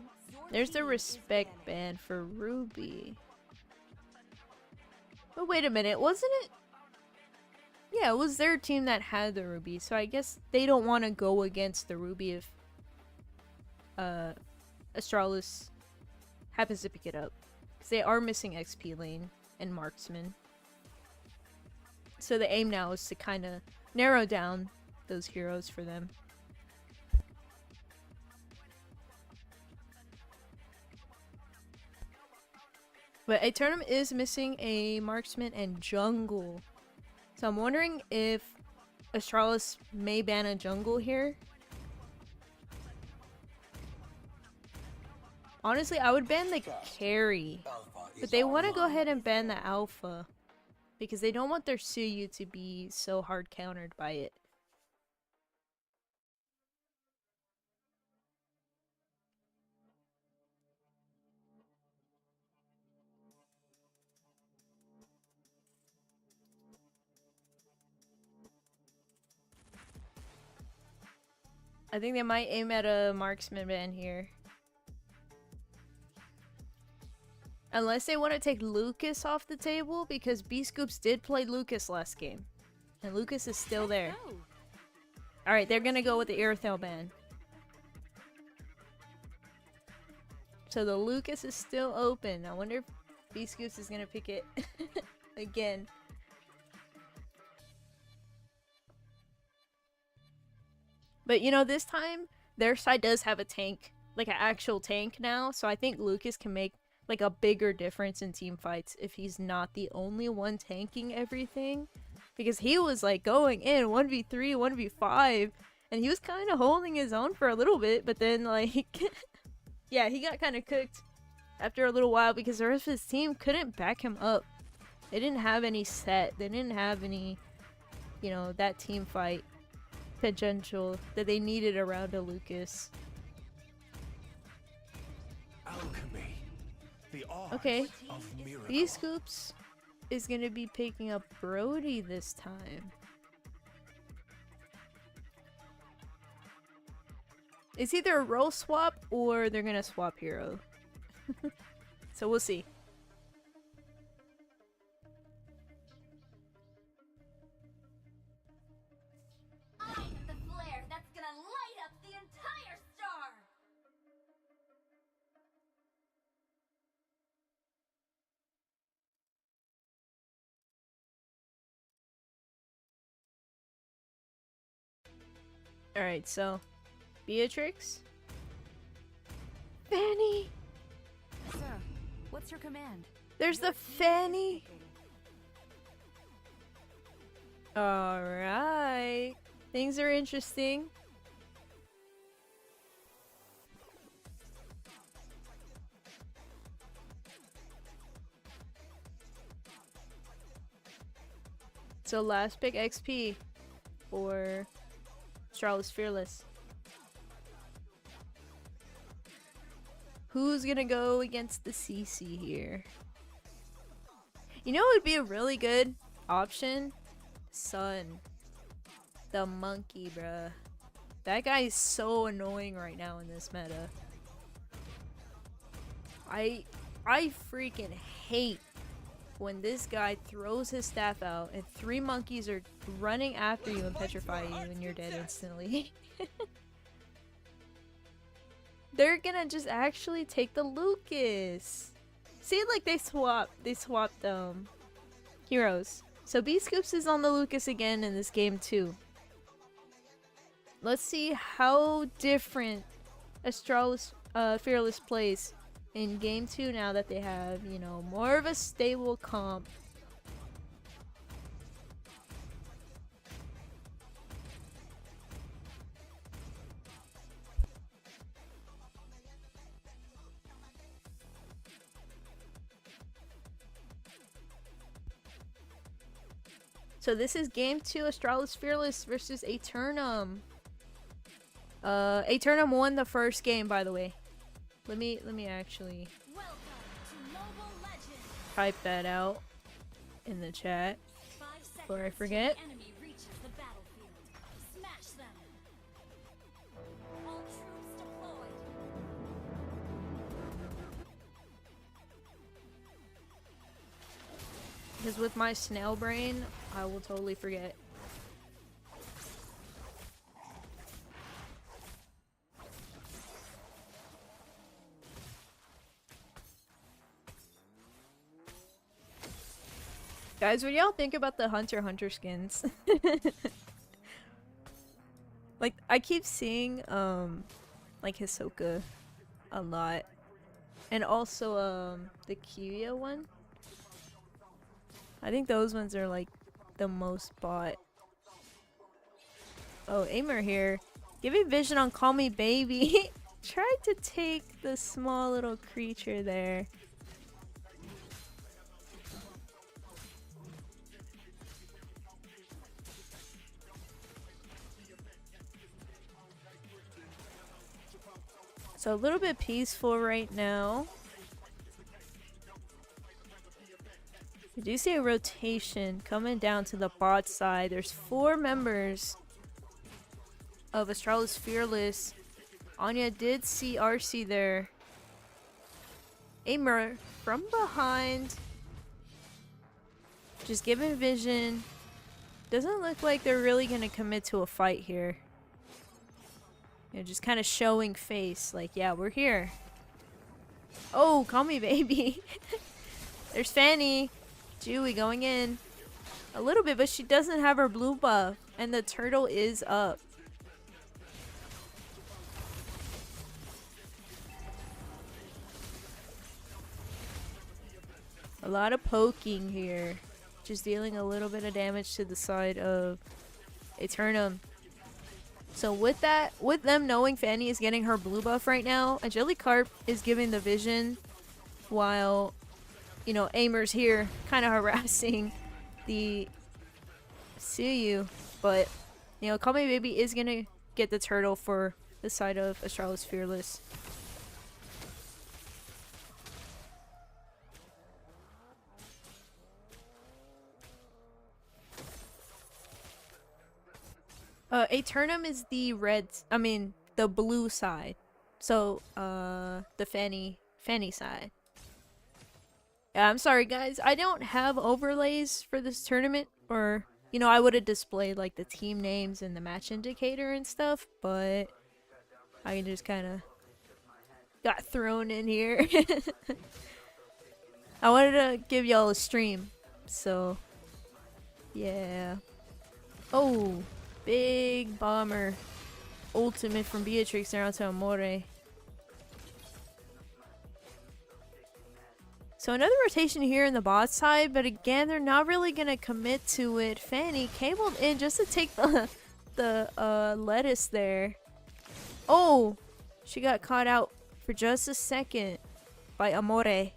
There's the respect ban for Ruby. But wait a minute, wasn't it? Yeah, it was their team that had the Ruby, so I guess they don't want to go against the Ruby if Astralis happens to pick it up. Because they are missing XP lane and marksman. So the aim now is to kind of narrow down those heroes for them. But Aeternum is missing a marksman and jungle. So I'm wondering if Astralis may ban a jungle here. Honestly, I would ban the carry. But they want to go ahead and ban the alpha. Because they don't want their Suyu to be so hard countered by it. I think they might aim at a marksman ban here. Unless they want to take Lucas off the table, because B-Scoops did play Lucas last game. And Lucas is still there. Alright, they're gonna go with the Irithel ban. So the Lucas is still open. I wonder if B-Scoops is gonna pick it again. But you know, this time, their side does have a tank. Like an actual tank now. So I think Lucas can make like a bigger difference in team fights if he's not the only one tanking everything. Because he was like going in 1v3, 1v5. And he was kind of holding his own for a little bit. But then like, yeah, he got kind of cooked after a little while. Because the rest of his team couldn't back him up. They didn't have any set. They didn't have any, you know, that team fight potential that they needed around a Lucas. Alchemy. The art Okay, of miracle. B-Scoops is gonna be picking up Brody this time. It's either a role swap or they're gonna swap hero. So we'll see. The flare that's gonna light up the entire star. Alright, so Beatrix? Fanny! Sir, what's your command? There's the Fanny! Alright. Things are interesting. So last pick XP for Charles Fearless. Who's gonna go against the CC here? You know what would be a really good option? Sun. The monkey, bruh. That guy is so annoying right now in this meta. I freaking hate when this guy throws his staff out and 3 monkeys are running after you and petrify you and you're dead instantly. They're gonna just actually take the Lucas. See, like they swapped heroes. So B-Scoops is on the Lucas again in this game too. Let's see how different Astralis Fearless plays in game 2 now that they have, you know, more of a stable comp. So this is game 2, Astralis Fearless versus Aeternum. Aeternum won the first game, by the way. Let me actually type that out in the chat before I forget. Because with my snail brain, I will totally forget. Guys, what do y'all think about the Hunter x Hunter skins? Like, I keep seeing, like Hisoka a lot. And also, the Kiria one. I think those ones are, like, the most bought. Oh, Aimer here. Giving vision on Call Me Baby. Tried to take the small little creature there. So a little bit peaceful right now. We do see a rotation coming down to the bot side. There's 4 members of Astralis Fearless. Anya did see RC there. Aimer from behind. Just giving vision. Doesn't look like they're really going to commit to a fight here. You know, just kind of showing face, like, yeah, we're here. Oh, Call Me Baby. There's Fanny. Chewie going in. A little bit, but she doesn't have her blue buff. And the turtle is up. A lot of poking here. Just dealing a little bit of damage to the side of Eternum. So with that, with them knowing Fanny is getting her blue buff right now, Angelicarp is giving the vision while, you know, Aimer's here kind of harassing the Suyu. But, you know, Call Me Baby is going to get the turtle for the side of Astralis Fearless. Eternum is the red, the blue side. So, the Fanny side. Yeah, I'm sorry guys, I don't have overlays for this tournament, or, you know, I would have displayed like the team names and the match indicator and stuff, but I just kind of got thrown in here. I wanted to give y'all a stream, so, yeah. Oh. Big bomber ultimate from Beatrix down to Amore. So another rotation here in the bot side, but again, they're not really gonna commit to it. Fanny cabled in just to take the lettuce there. Oh, she got caught out for just a second by Amore.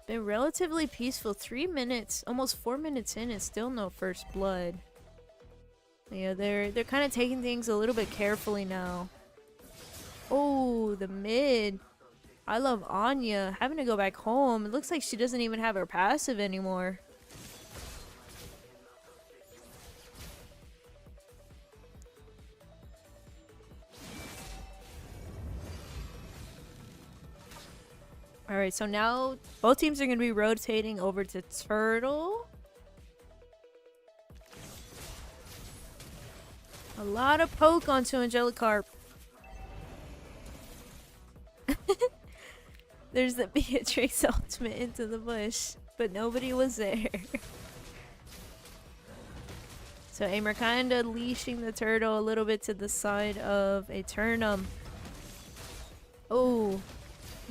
Been relatively peaceful. 3 minutes, almost 4 minutes in, and still no first blood. Yeah, they're kind of taking things a little bit carefully now. Oh, the mid. I love Anya having to go back home. It looks like she doesn't even have her passive anymore. Alright, so now both teams are going to be rotating over to Turtle. A lot of poke onto Angelicarp. There's the Beatrix ultimate into the bush, but nobody was there. So Aimer kind of leashing the turtle a little bit to the side of Eternum. Oh.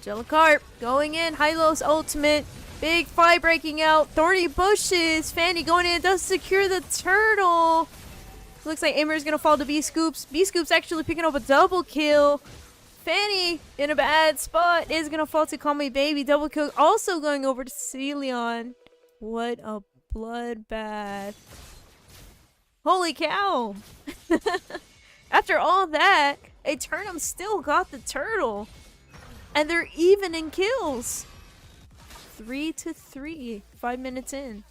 Angelicarp going in. Hylos ultimate. Big fight breaking out. Thorny bushes. Fanny going in. Does secure the turtle. Looks like Aimer is going to fall to B-Scoops. B-Scoops actually picking up a double kill. Fanny in a bad spot is going to fall to Call Me Baby. Double kill. Also going over to Celion. What a bloodbath. Holy cow. After all that, Eternum still got the turtle. And they're even in kills. 3-3. 5 minutes in.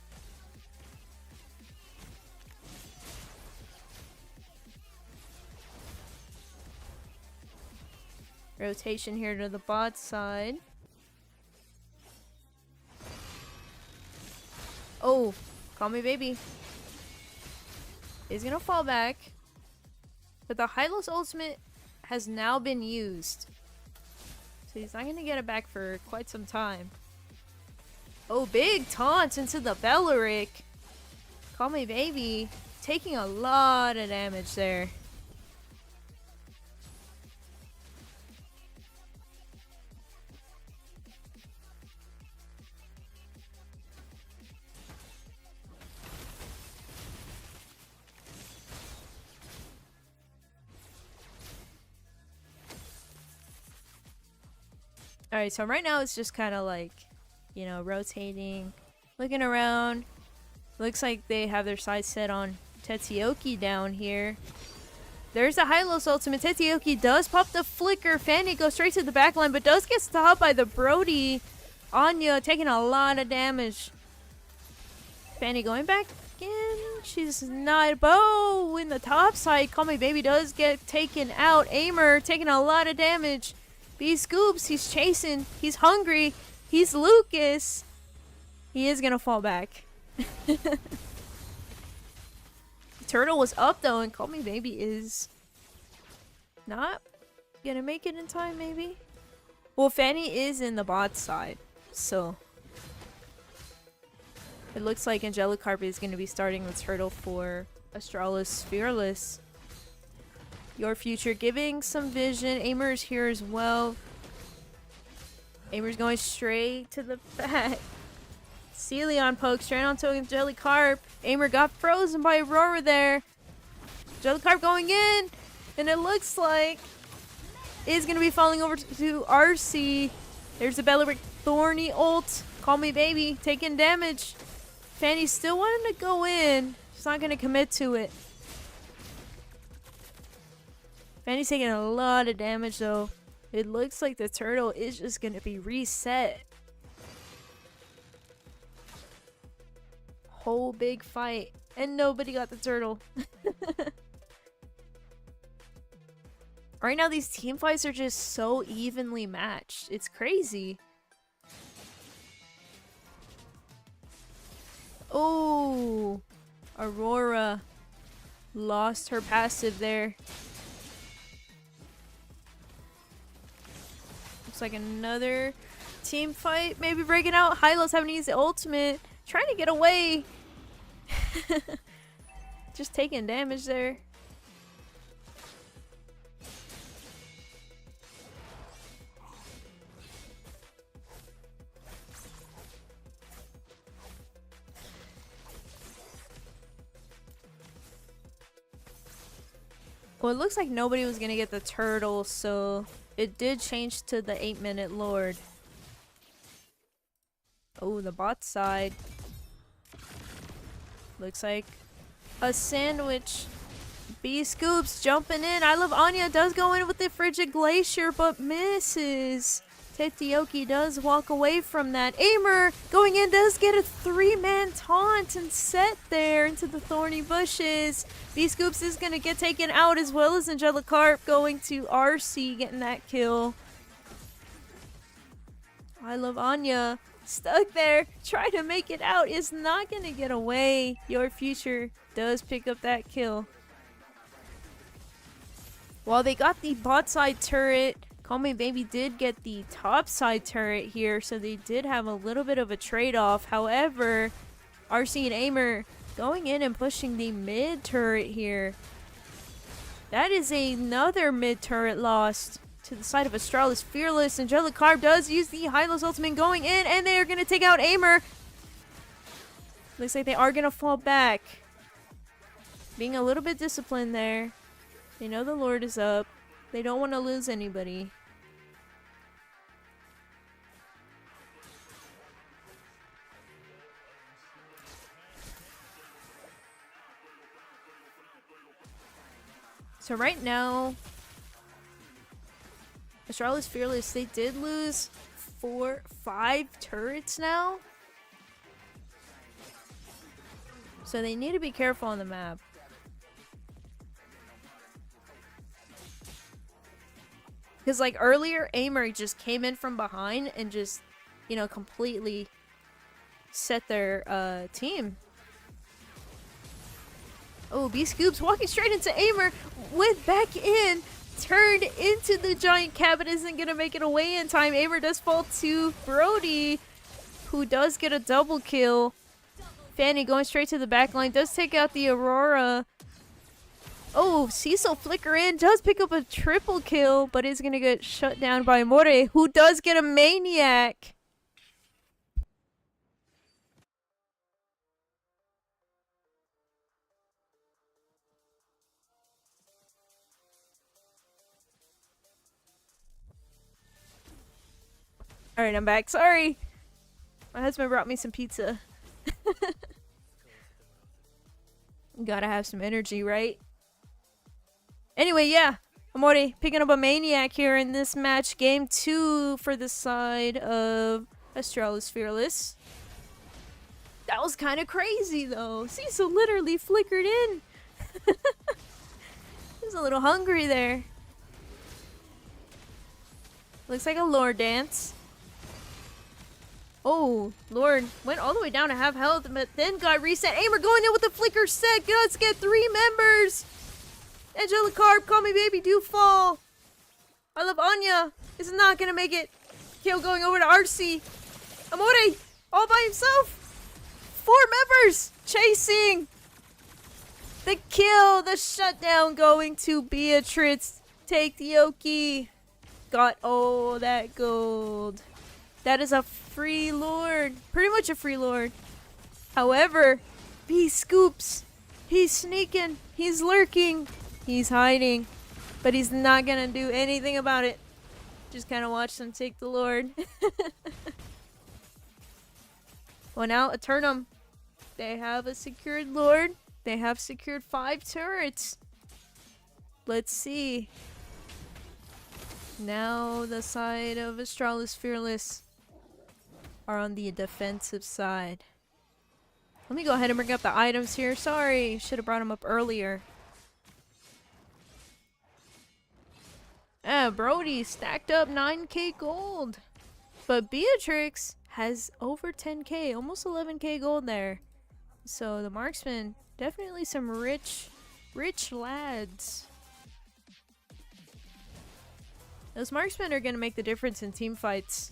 Rotation here to the bot side. Oh, call me baby. He's gonna fall back. But the Hylos ultimate has now been used. So he's not gonna get it back for quite some time. Oh, big taunt into the Belleric. Call me baby. Taking a lot of damage there. Alright, so right now it's just kind of like, you know, rotating, looking around. Looks like they have their sights set on Tetsuyoki down here. There's the Hylos ultimate. Tetsuyoki does pop the flicker. Fanny goes straight to the backline, but does get stopped by the Brody. Anya taking a lot of damage. Fanny going back in. She's not. Bow in the top side. Call Me Baby does get taken out. Aimer taking a lot of damage. B Scoops, he's chasing. He's hungry. He's Lucas. He is gonna fall back. Turtle was up though, and Call Me Baby is not gonna make it in time, maybe? Well, Fanny is in the bot side, so it looks like Angelicarp is gonna be starting the Turtle for Astralis Fearless. Your Future giving some vision. Aimer's here as well. Aimer's going straight to the back. Celion poke straight onto Angelicarp. Aimer got frozen by Aurora there. Angelicarp going in. And it looks like is going to be falling over to RC. There's the Belleric Thorny ult. Call Me Baby taking damage. Fanny still wanting to go in. She's not going to commit to it. Fanny's taking a lot of damage though. It looks like the turtle is just going to be reset. Whole big fight. And nobody got the turtle. Right now these team fights are just so evenly matched. It's crazy. Oh, Aurora lost her passive there. Looks like another team fight. Maybe breaking out. Hylos having to use the ultimate. Trying to get away. Just taking damage there. Well, it looks like nobody was gonna get the turtle, so it did change to the 8-minute Lord. Oh, the bot side. Looks like a sandwich. B Scoops jumping in. I Love Anya does go in with the Frigid Glacier, but misses. Tetsuyoki does walk away from that. Aimer going in does get a 3-man taunt and set there into the thorny bushes. B Scoops is going to get taken out, as well as Angelicarp going to RC getting that kill. I Love Anya stuck there, trying to make it out, is not going to get away. Your Future does pick up that kill. While they got the bot side turret, Call Me Baby did get the top side turret here, so they did have a little bit of a trade-off. However, RC and Aimer going in and pushing the mid turret here. That is another mid turret lost to the side of Astralis Fearless. Angelicarp does use the Hylos ultimate going in, and they are going to take out Aimer. Looks like they are going to fall back. Being a little bit disciplined there. They know the Lord is up. They don't want to lose anybody. So right now, Astralis Fearless, they did lose 5 turrets now. So they need to be careful on the map. Because, like, earlier, Aimer just came in from behind and just, you know, completely set their team. Oh, B-Scoops walking straight into Aimer, went back in, turned into the giant cabin, isn't going to make it away in time. Aimer does fall to Brody, who does get a double kill. Fanny going straight to the back line, does take out the Aurora. Oh, Cecil flicker in, does pick up a triple kill, but is going to get shut down by More, who does get a Maniac. Alright, I'm back. Sorry. My husband brought me some pizza. Gotta have some energy, right? Anyway, yeah. Amore picking up a Maniac here in this match. Game 2 for the side of Astralis Fearless. That was kind of crazy, though. Cecil literally flickered in. He was a little hungry there. Looks like a lore dance. Oh, Lord went all the way down to half health, but then got reset. Aimer going in with the flicker set. Let's get 3 members. Angelicarp, call me baby, do fall. I love Anya. Is not gonna make it. Kill going over to RC. Amore, all by himself. 4 members chasing. The kill, the shutdown going to Beatrice. Take the Oki. Got all that gold. That is a free lord. Pretty much a free lord. However, B-Scoops. He's sneaking. He's lurking. He's hiding. But he's not gonna do anything about it. Just kind of watch them take the lord. Well, now Eternum. They have a secured lord. They have secured 5 turrets. Let's see. Now the side of Astralis Fearless are on the defensive side. Let me go ahead and bring up the items here. Sorry, should have brought them up earlier. Brody stacked up 9k gold. But Beatrix has over 10k, almost 11k gold there. So the marksman, definitely some rich lads. Those marksmen are going to make the difference in team fights.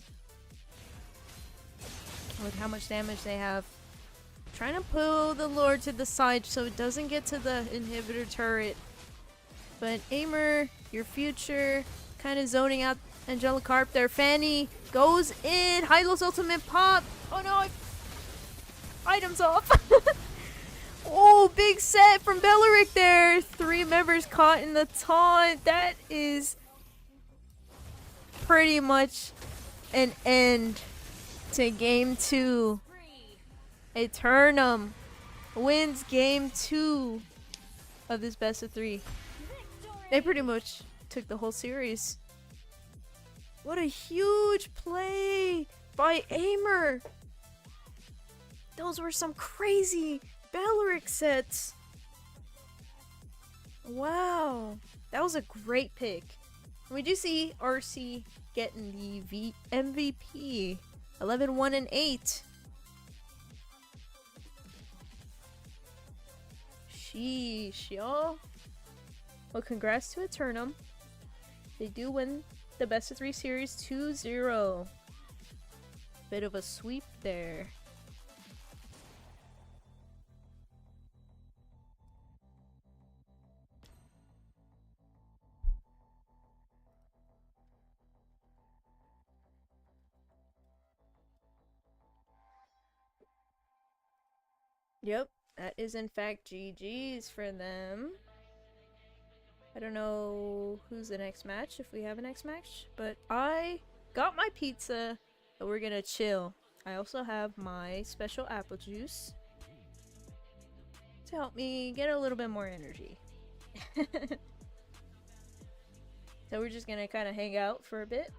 With how much damage they have. Trying to pull the Lord to the side so it doesn't get to the inhibitor turret. But Aimer, your future, kind of zoning out Angelicarp there. Fanny goes in. Hylo's ultimate pop. Oh no, items off. Oh, big set from Belleric there. 3 members caught in the taunt. That is pretty much an end to game 2. Eternum wins game 2 of this best of 3. They pretty much took the whole series. What a huge play by Aimer. Those were some crazy Belleric sets. Wow. That was a great pick. And we do see RC getting the MVP. 11, 1, and 8. Sheesh, y'all. Well, congrats to Eternum. They do win the best of 3 series 2-0. Bit of a sweep there. Yep, that is in fact GG's for them. I don't know who's the next match, if we have a next match, but I got my pizza, and we're gonna chill. I also have my special apple juice to help me get a little bit more energy. So we're just gonna kind of hang out for a bit.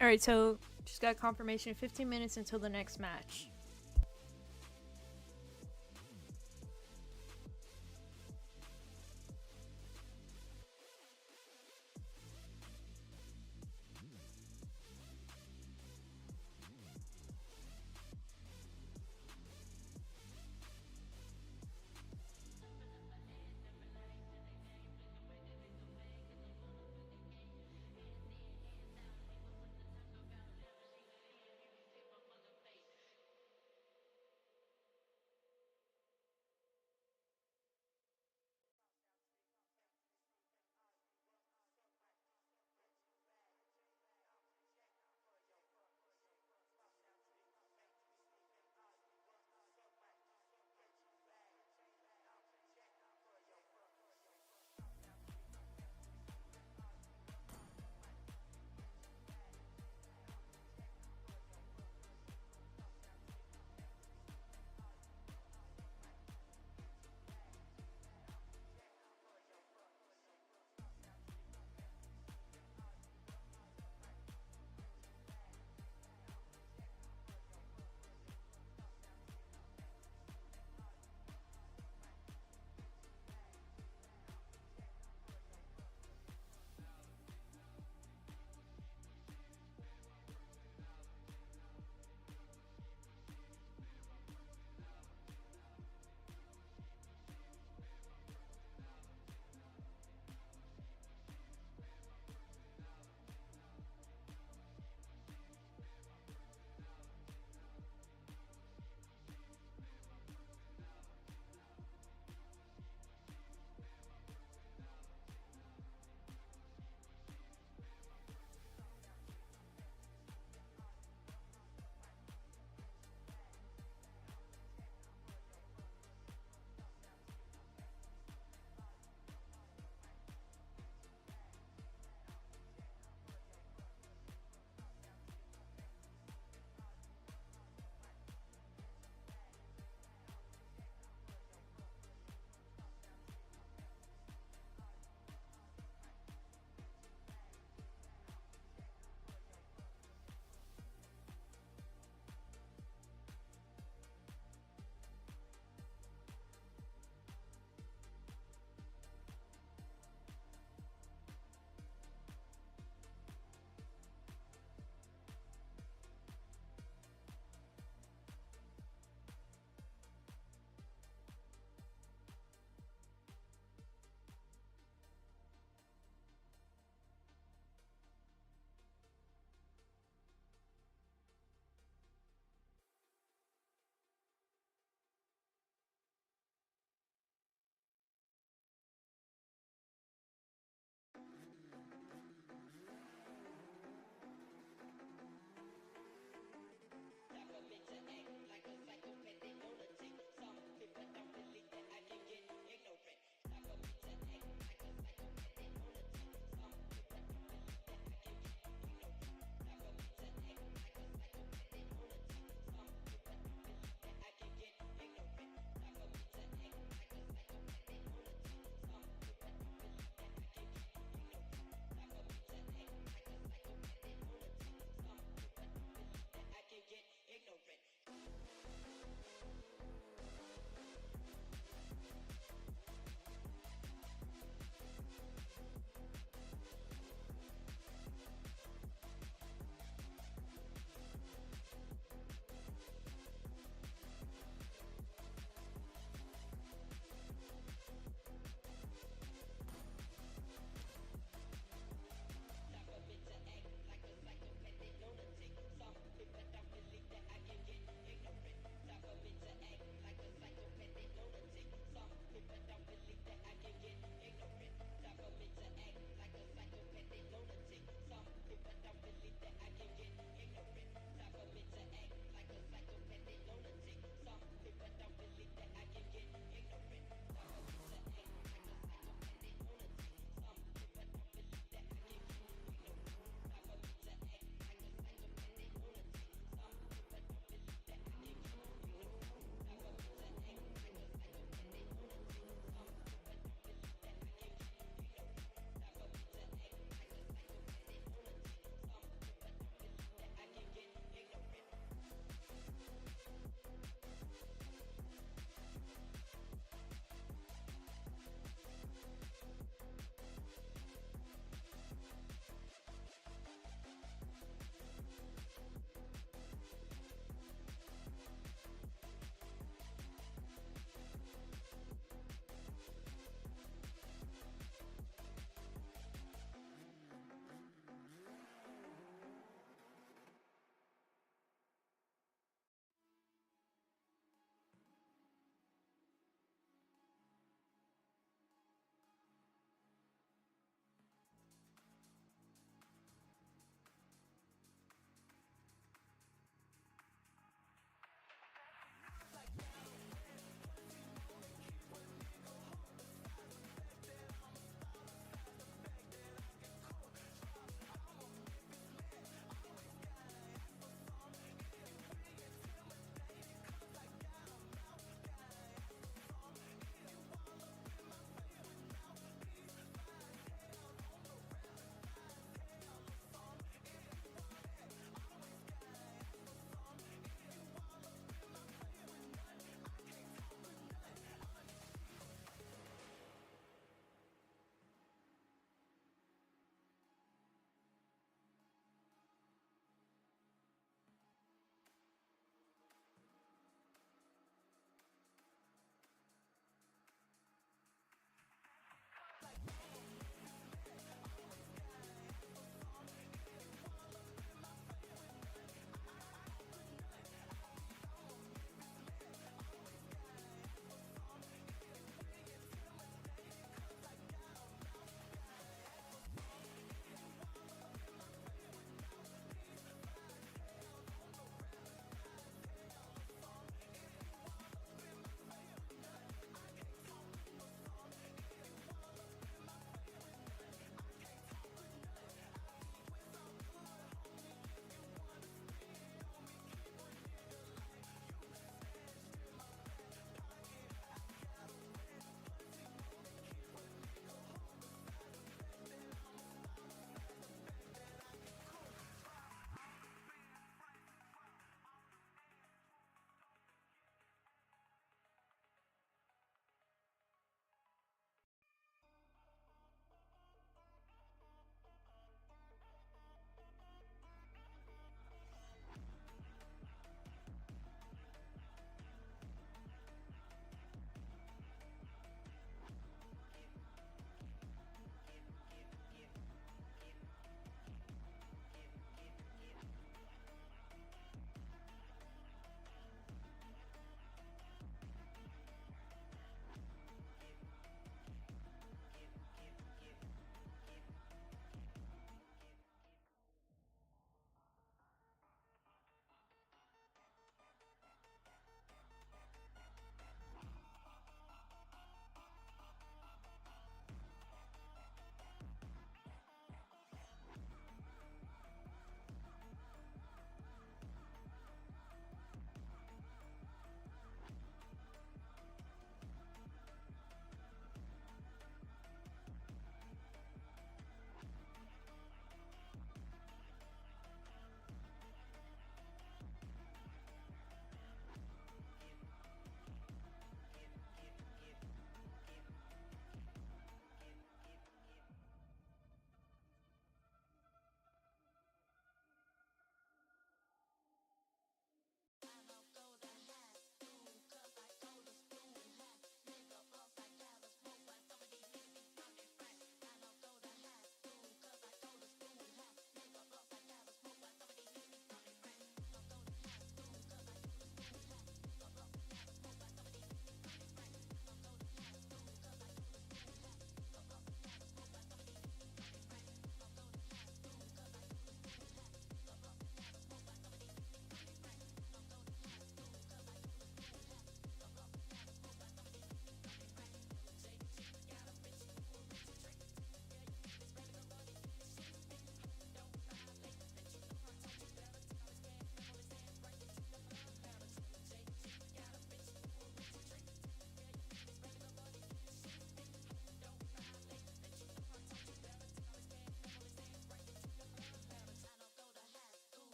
Alright, so just got confirmation 15 minutes until the next match.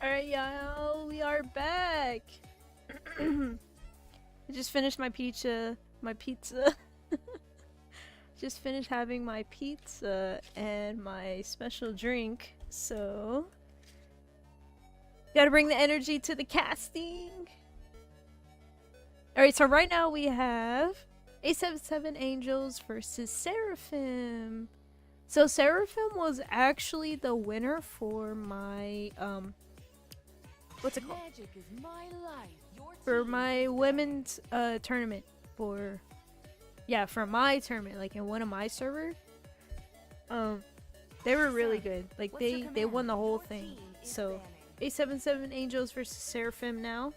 Alright, y'all, we are back. I just finished my pizza. Just finished having my pizza and my special drink. So, gotta bring the energy to the casting. Alright, so right now we have A77 Angels versus Seraphim. So Seraphim was actually the winner for my what's it called? Magic is my life. Your For team my is women's tournament for for my tournament, like in one of my servers. They were really good. Like What's your they won command? the whole Your thing. team is So banning. A77 Angels versus Seraphim now.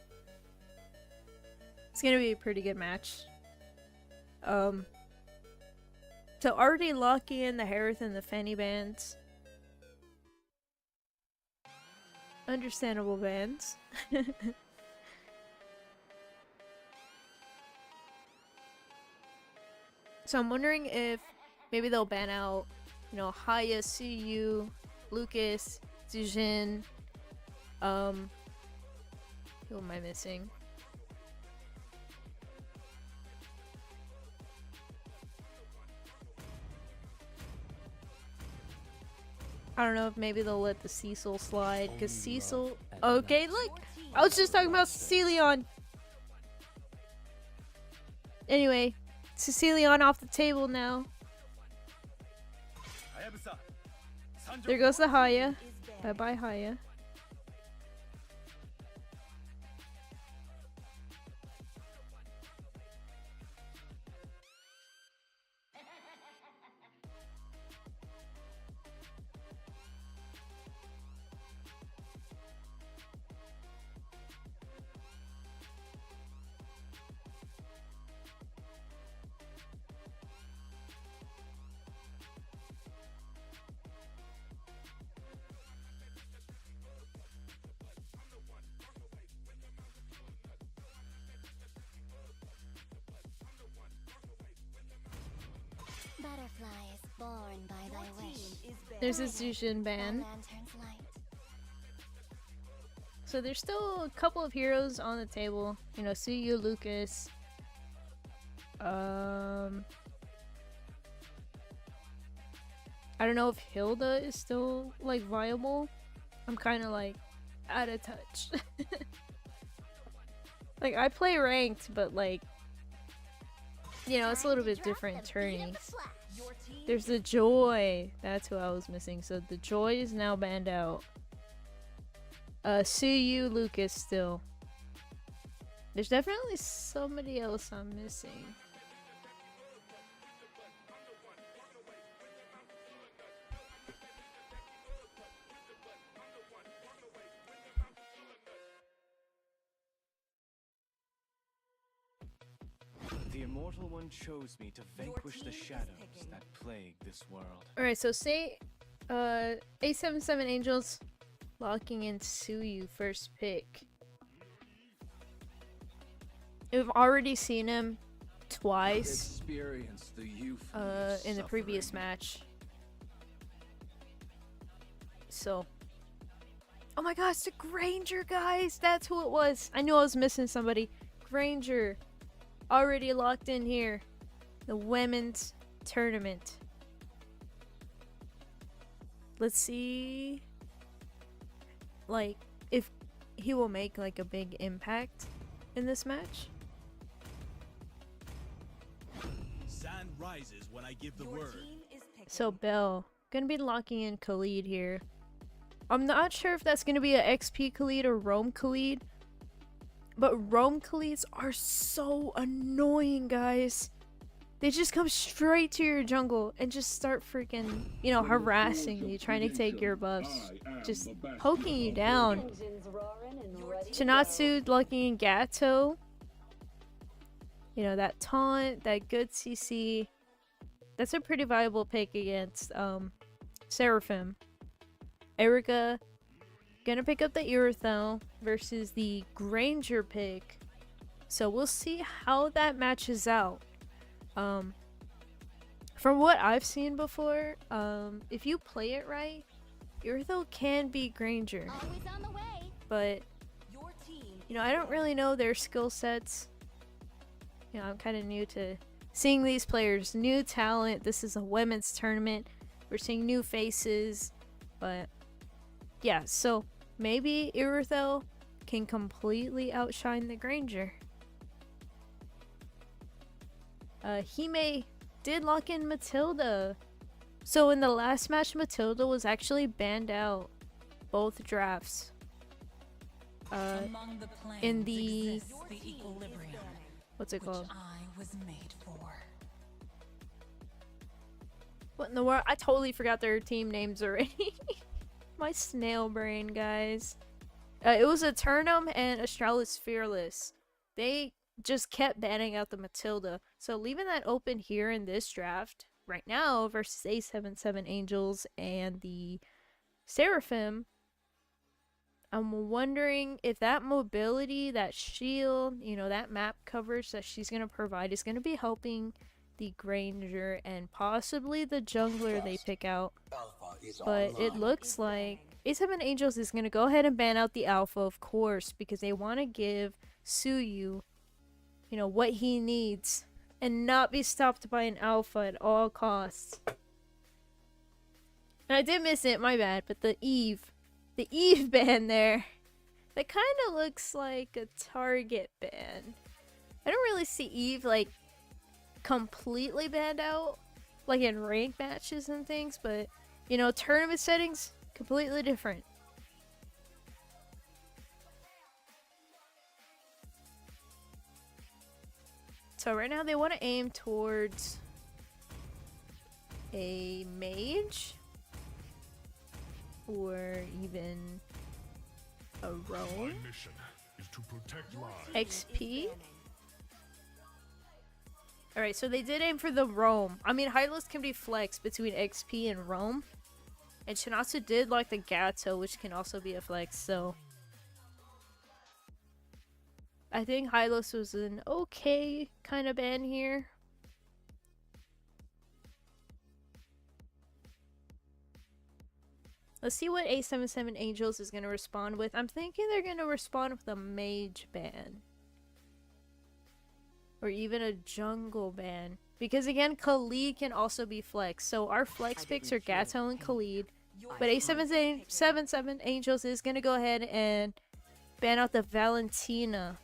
It's gonna be a pretty good match. So already locking in the Harith and the Fanny bands. Understandable bands. So I'm wondering if maybe they'll ban out, you know, Haya, Suyu, Lucas, Zujin. Who am I missing? I don't know if maybe they'll let the Cecil slide, because Only Cecil... love at Okay, night. look! I was just talking about Cecilion! Anyway, Cecilion off the table now. There goes the Haya. Bye-bye, Haya. Butterfly is born by thy wish. There's a Zushin ban. Lantern's light. So there's still a couple of heroes on the table. You know, Suyu, Lucas. I don't know if Hilda is still, like, viable. I'm kind of, like, out of touch. Like, I play ranked, but, like, you know, it's a little bit different tourneys. There's the Joy. That's who I was missing. So the Joy is now banned out. Suyu, Lucas still. There's definitely somebody else I'm missing. The Immortal One chose me to vanquish the shadows that plague this world. Alright, so say A77 Angels locking in Suyu first pick. We've already seen him twice Experience the youth in the previous suffering. match. So oh my gosh, the Granger, guys! That's who it was. I knew I was missing somebody. Granger already locked in here. The women's tournament. Let's see, like, if he will make, like, a big impact in this match. Sand rises when I give the word. So Bell gonna be locking in Khalid here. I'm not sure if that's gonna be a XP Khalid or Roam Khalid, but Roam Khalids are so annoying, guys. They just come straight to your jungle and just start freaking, you know, harassing you, trying to take your buffs, just poking you down. Chinatsu locking in Gato. You know, that taunt, that good CC. That's a pretty viable pick against Seraphim. Erika gonna pick up the Irithel versus the Granger pick. So we'll see how that matches out. From what I've seen before, if you play it right, Irithel can beat Granger. Always on the way. but you know, I don't really know their skill sets. You know, I'm kind of new to seeing these players, new talent. This is a women's tournament. We're seeing new faces, but yeah, so maybe Iruthel can completely outshine the Granger. Hime did lock in Matilda. So in the last match, Matilda was actually banned out both drafts. In the what's it called? What in the world? I totally forgot their team names already. My snail brain, guys. It was Eternum and Astralis Fearless. They just kept banning out the Matilda. So leaving that open here in this draft right now versus A77 Angels and the Seraphim, I'm wondering if that mobility, that shield, you know, that map coverage that she's going to provide is going to be helping the Granger and possibly the jungler they pick out. But it looks like A7 Angels is going to go ahead and ban out the Alpha, of course, because they want to give Suyu, you know, what he needs and not be stopped by an Alpha at all costs. And I did miss it, my bad, but the Eve ban there, that kind of looks like a target ban. I don't really see Eve like completely banned out like in ranked matches and things, but you know, tournament settings completely different. So right now they want to aim towards a mage or even a roam. XP. Alright, so they did aim for the roam. I mean, Hylos can be flexed between XP and roam. And Shinatsu did like the Gato, which can also be a flex, so I think Hylos was an okay kind of ban here. Let's see what A77 Angels is going to respond with. I'm thinking they're going to respond with a mage ban. Or even a jungle ban. Because again, Khalid can also be flexed. So our flex picks are Gato and Khalid. But A77 Angels is going to go ahead and ban out the Valentina.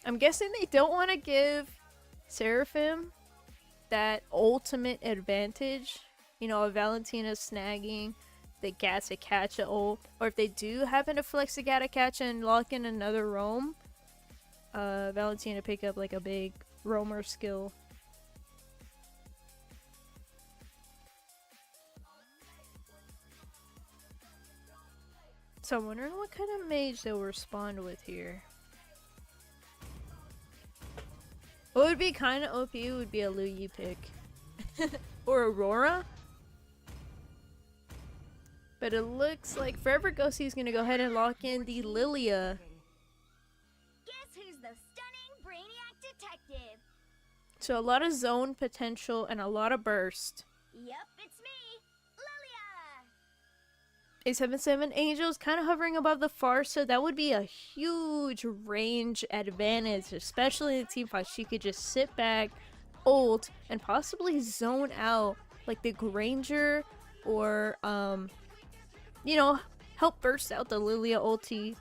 I'm guessing they don't want to give Seraphim that ultimate advantage, you know, a Valentina snagging the Gata Catcha ult, or if they do happen to flex the Gata Catcha and lock in another roam, Valentina pick up like a big roamer skill. So I'm wondering what kind of mage they'll respond with here. What would be kind of OP would be a Luyi pick. Or Aurora. But it looks like Forever Ghosty is going to go ahead and lock in the Lilia. Guess who's the stunning brainiac detective? So a lot of zone potential and a lot of burst. Yep, it's me, Lilia. A77 Angels kind of hovering above the Farsa. That would be a huge range advantage, especially in team fight. She could just sit back, ult, and possibly zone out like the Granger or you know, help burst out the Lilia ulti.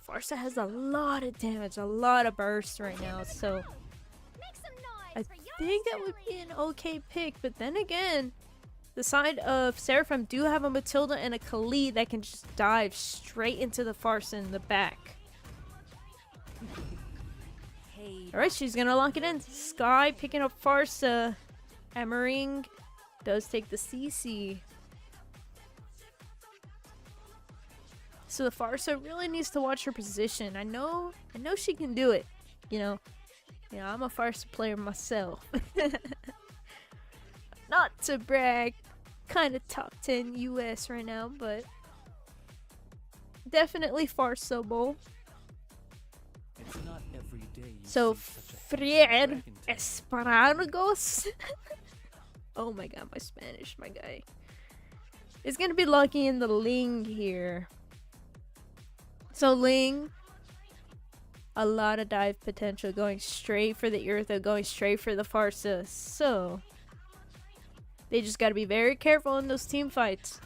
Farsa has a lot of damage, a lot of burst right now, so I think that would be an okay pick. But then again, the side of Seraphim do have a Matilda and a Khalid that can just dive straight into the Farsa in the back. Alright, she's gonna lock it in. Sky picking up Farsa. Emmering does take the CC. So the Farsa really needs to watch her position. I know she can do it. You know, I'm a Farsa player myself. Not to brag, kind of top 10 US right now, but definitely Farsable. It's not every day you so Frier Esparagos. Oh my god, my Spanish, my guy. is going to be lucky in the Ling here. So Ling, a lot of dive potential, going straight for the Eartha, going straight for the Farsa. So they just got to be very careful in those team fights.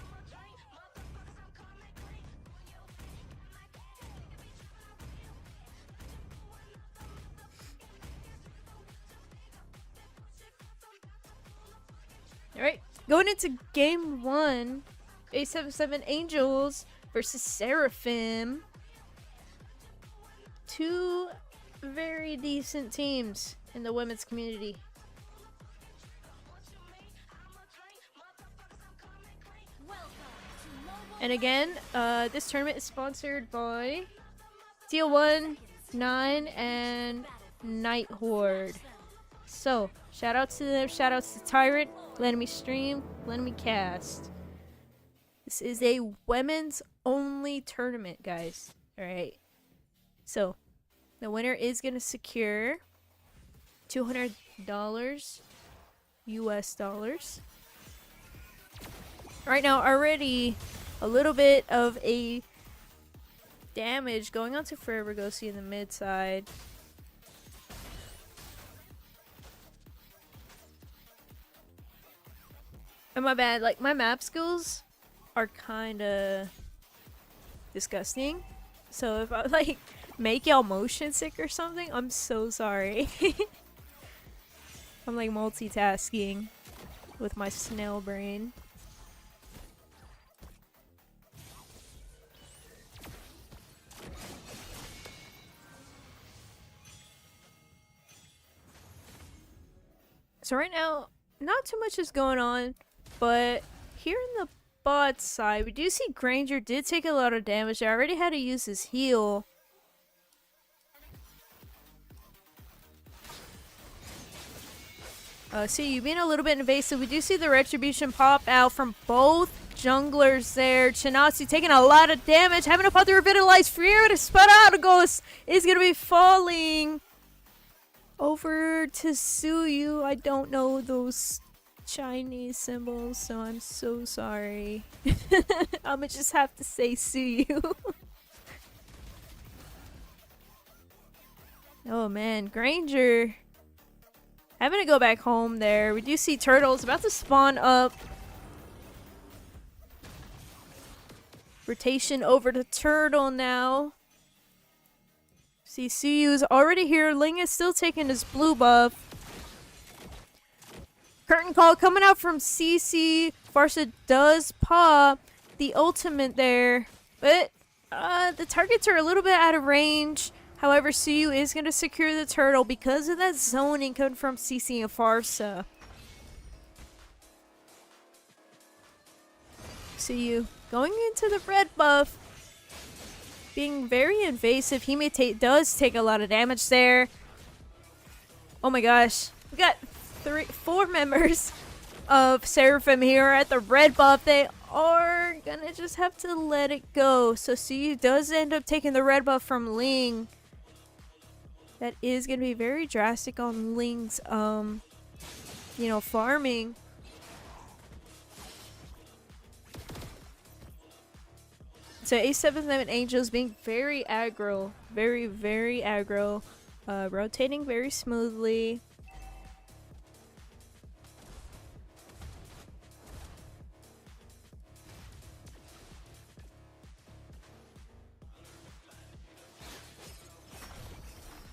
Alright, going into game 1, A77 Angels versus Seraphim. Two very decent teams in the women's community. And again, this tournament is sponsored by TO1, 9, and Night Horde. So, shout out to them, shout outs to Tyrant, letting me stream, letting me cast. This is a women's only tournament, guys. Alright. So, the winner is going to secure $200 US dollars. Right now, already a little bit of a damage going on to Forever Ghosty in the mid side. And my bad, like my map skills are kind of disgusting. So if I like make y'all motion sick or something, I'm so sorry. I'm like multitasking with my snail brain. So right now, not too much is going on, but here in the bot side, we do see Granger did take a lot of damage. I already had to use his heal. See, you being a little bit invasive. We do see the retribution pop out from both junglers there. Chinatsu taking a lot of damage, having to pop the revitalize. Friera to spot out. A ghost is going to be falling over to Suyu. I don't know those Chinese symbols, so I'm so sorry. I'ma just have to say Suyu. Oh man, Granger having to go back home there. We do see turtles about to spawn up. Rotation over to turtle now. See, Suyu's already here. Ling is still taking his blue buff. Curtain call coming out from CC. Farsa does pop the ultimate there. But the targets are a little bit out of range. However, Suyu is going to secure the turtle because of that zoning coming from CC and Farsa. Suyu going into the red buff. Being very invasive. He may does take a lot of damage there. Oh my gosh. We got 4 members of Seraphim here at the red buff. They are gonna just have to let it go. So Suyu does end up taking the red buff from Ling. That is gonna be very drastic on Ling's you know, farming. So A77 Angels being very aggro. Very, very aggro. Rotating very smoothly.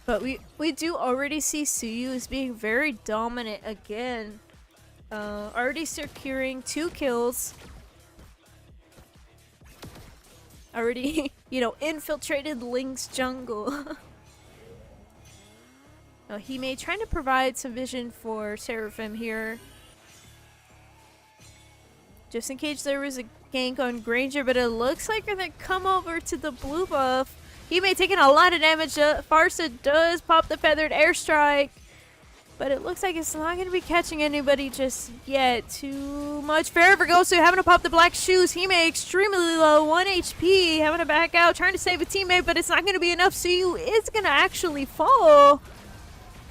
But we do already see Suyu as being very dominant again. Already securing 2 kills. Already, you know, infiltrated Ling's jungle. He may trying to provide some vision for Seraphim here. Just in case there was a gank on Granger, but it looks like they're gonna come over to the blue buff. He may taking a lot of damage. Farsa does pop the feathered airstrike. But it looks like it's not going to be catching anybody just yet. Too much. Forever Ghost having to pop the black shoes. He may extremely low. 1 HP. Having to back out. Trying to save a teammate. But it's not going to be enough. Suyu is going to actually fall.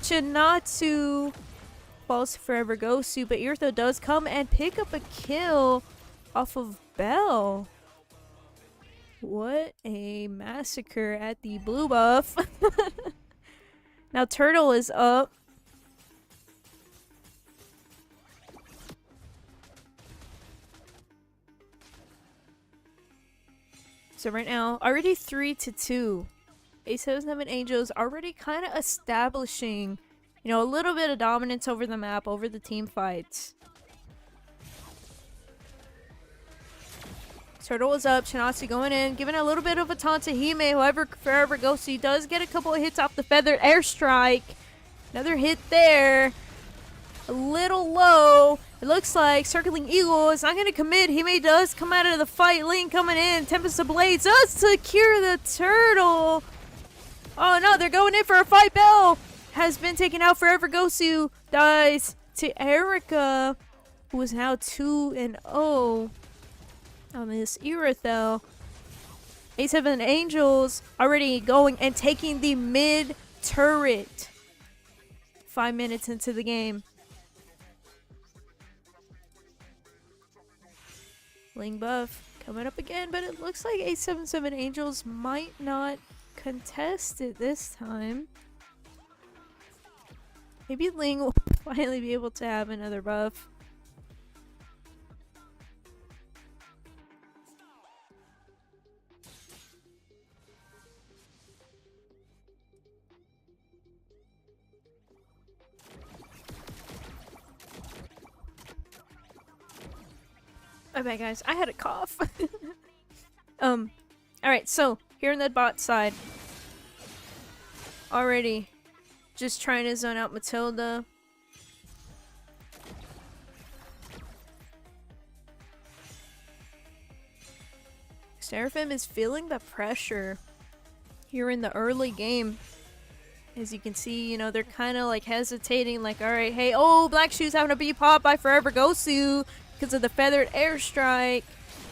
Chinatsu falls to Forever Ghost. But Eartha does come and pick up a kill off of Bell. What a massacre at the blue buff. Now Turtle is up. So right now, already 3-2. A77 Angels already kind of establishing, you know, a little bit of dominance over the map, over the team fights. Turtle is up, Shinatsu going in, giving a little bit of a taunt to Hime. However, Forever Ghosty does get a couple of hits off the feathered airstrike. Another hit there. A little low. It looks like Circling Eagle is not going to commit. Hime does come out of the fight. Ling coming in. Tempest of Blades does secure the turtle. Oh no, they're going in for a fight. Bell has been taken out. Forever Ghosty dies to Erica, who is now 2-0. On this Erathel. A7 Angels already going and taking the mid turret. 5 minutes into the game. Ling buff coming up again, but it looks like A77 Angels might not contest it this time. Maybe Ling will finally be able to have another buff. My bad, guys. I had a cough. Alright, so here in the bot side, already just trying to zone out Matilda. Seraphim is feeling the pressure here in the early game. As you can see, you know, they're kind of like hesitating, like, alright, hey, oh, Black Shoes having to be popped by Forever Gosu because of the feathered airstrike.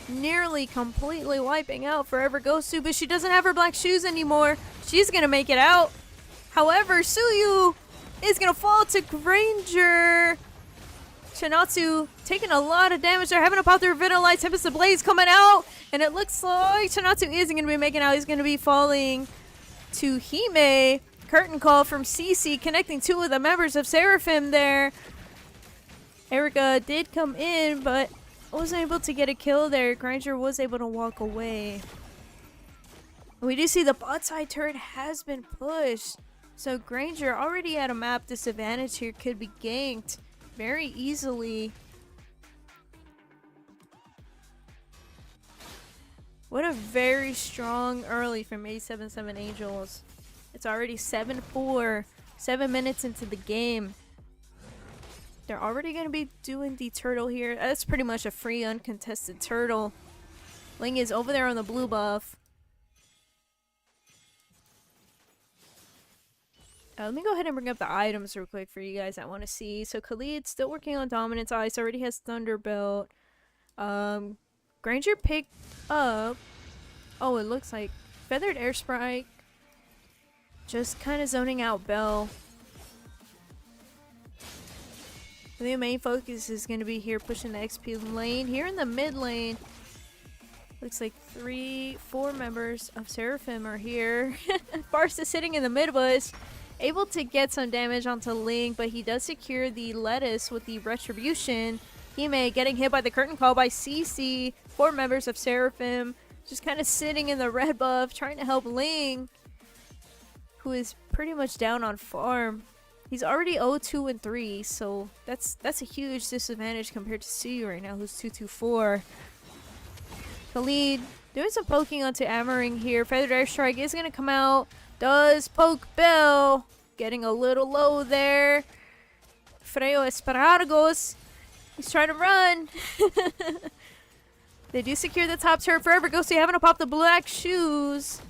Nearly completely wiping out Forever Gosu, but she doesn't have her Black Shoes anymore. She's gonna make it out. However, Suyu is gonna fall to Granger. Shinatsu taking a lot of damage. They're having to pop their Vitalize. Tempest of Blaze coming out. And it looks like Shinatsu isn't going to be making out. He's going to be falling to Hime. Curtain call from CC connecting two of the members of Seraphim there. Erica did come in, but wasn't able to get a kill there. Granger was able to walk away. We do see the bot side turret has been pushed. So Granger already at a map disadvantage here, could be ganked very easily. What a very strong early from A77 Angels. It's already 7-4, 7 minutes into the game. They're already going to be doing the turtle here. That's pretty much a free uncontested turtle. Ling is over there on the blue buff. Let me go ahead and bring up the items real quick for you guys that want to see. So Khalid still working on Dominance Ice. Already has Thunderbolt. Granger picked up... Oh, it looks like Feathered Airstrike. Just kind of zoning out Bell. The main focus is going to be here pushing the XP lane. Here in the mid lane, looks like 4 members of Seraphim are here. Barst is sitting in the mid bush. Able to get some damage onto Ling, but he does secure the lettuce with the Retribution. Hime getting hit by the curtain call by CC. 4 members of Seraphim just kind of sitting in the red buff, trying to help Ling, who is pretty much down on farm. He's already 0-2-3, so that's a huge disadvantage compared to Suyu right now, who's 2-2-4. Khalid doing some poking onto Amaring here. Feathered Airstrike is going to come out. Does poke Bell. Getting a little low there. Freo Esparagos. He's trying to run. They do secure the top turret. Forever Ghosty having to pop the Black Shoes.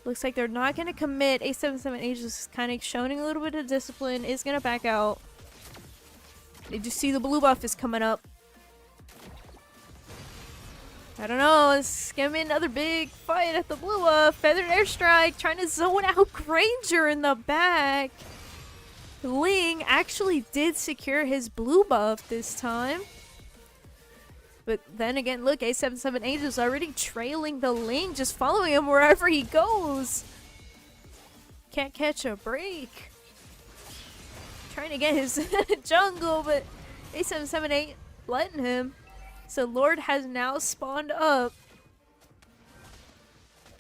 Looks like they're not going to commit. A77 Angels is kind of showing a little bit of discipline. Is going to back out. Did you see the blue buff is coming up? I don't know. It's going to be another big fight at the blue buff. Feathered Airstrike trying to zone out Granger in the back. Ling actually did secure his blue buff this time. But then again, look, A778 is already trailing the Ling, just following him wherever he goes. Can't catch a break. Trying to get his jungle, but A778 letting him. So Lord has now spawned up.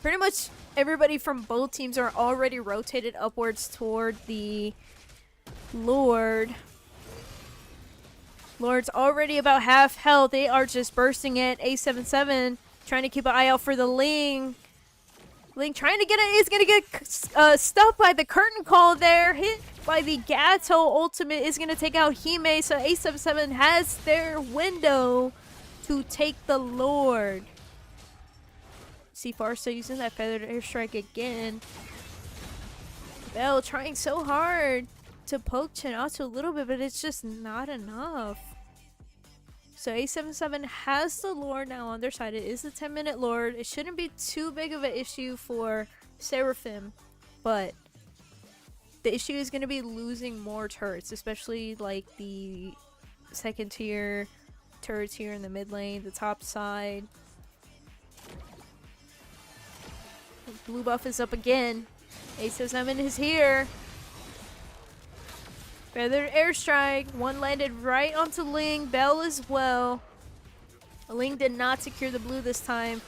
Pretty much everybody from both teams are already rotated upwards toward the Lord. Lord's already about half health. They are just bursting it. A77 trying to keep an eye out for the Ling. Ling trying to get it. Is going to get stuck by the curtain call there. Hit by the Gato ultimate is going to take out Hime. So A77 has their window to take the Lord. See Farsa using that feathered airstrike again. Bell trying so hard to poke Chinatsu a little bit, but it's just not enough. So A77 has the Lord now on their side. It is the 10-minute Lord. It shouldn't be too big of an issue for Seraphim, but the issue is going to be losing more turrets, especially like the second tier turrets here in the mid lane, the top side. Blue buff is up again. A77 is here. Feathered airstrike. One landed right onto Ling. Bell as well. Ling did not secure the blue this time.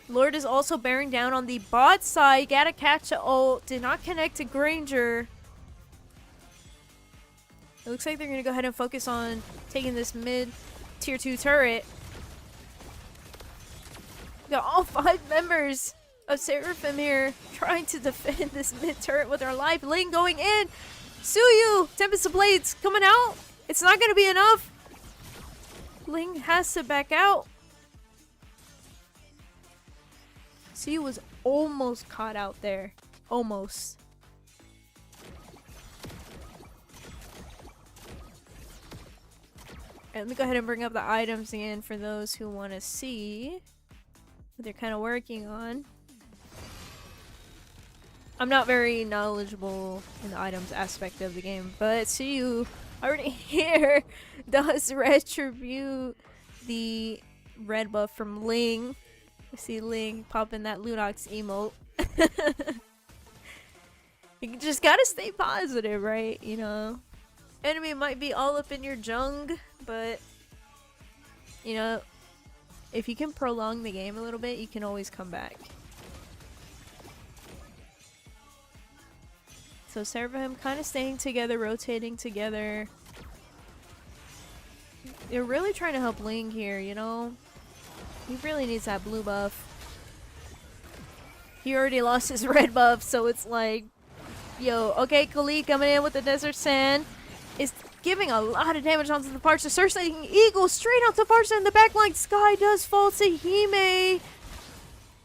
Lord is also bearing down on the bot side. Gotta catch a ult. Did not connect to Granger. It looks like they're gonna go ahead and focus on taking this mid tier 2 turret. Got all 5 members of Seraphim here trying to defend this mid turret with their life. Ling going in. Suyu! Tempest of Blades coming out. It's not going to be enough. Ling has to back out. Suyu was almost caught out there. Almost. And let me go ahead and bring up the items again for those who want to see what they're kind of working on. I'm not very knowledgeable in the items aspect of the game, but Suyu already here does retribute the red buff from Ling. I see Ling popping that Lunox emote. You just gotta stay positive, right? You know, enemy might be all up in your jung, but you know, if you can prolong the game a little bit, you can always come back. So Seraphim kind of staying together, rotating together. They're really trying to help Ling here, you know? He really needs that blue buff. He already lost his red buff, so it's like, yo, okay, Khalid coming in with the Desert Sand is giving a lot of damage onto the Farsa. Circulating Eagle straight onto Farsa in the backline. Sky does fall to Hime.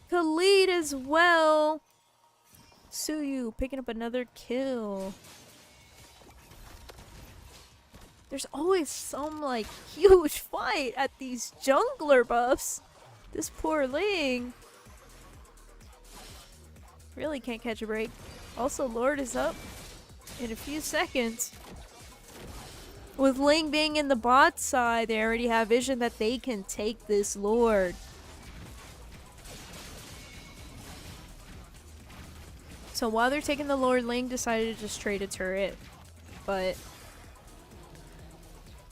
Khalid as well. Suyu picking up another kill. There's always some like huge fight at these jungler buffs. This poor Ling really can't catch a break. Also, Lord is up in a few seconds. With Ling being in the bot side, they already have vision that they can take this Lord. So while they're taking the Lord, Ling decided to just trade a turret. But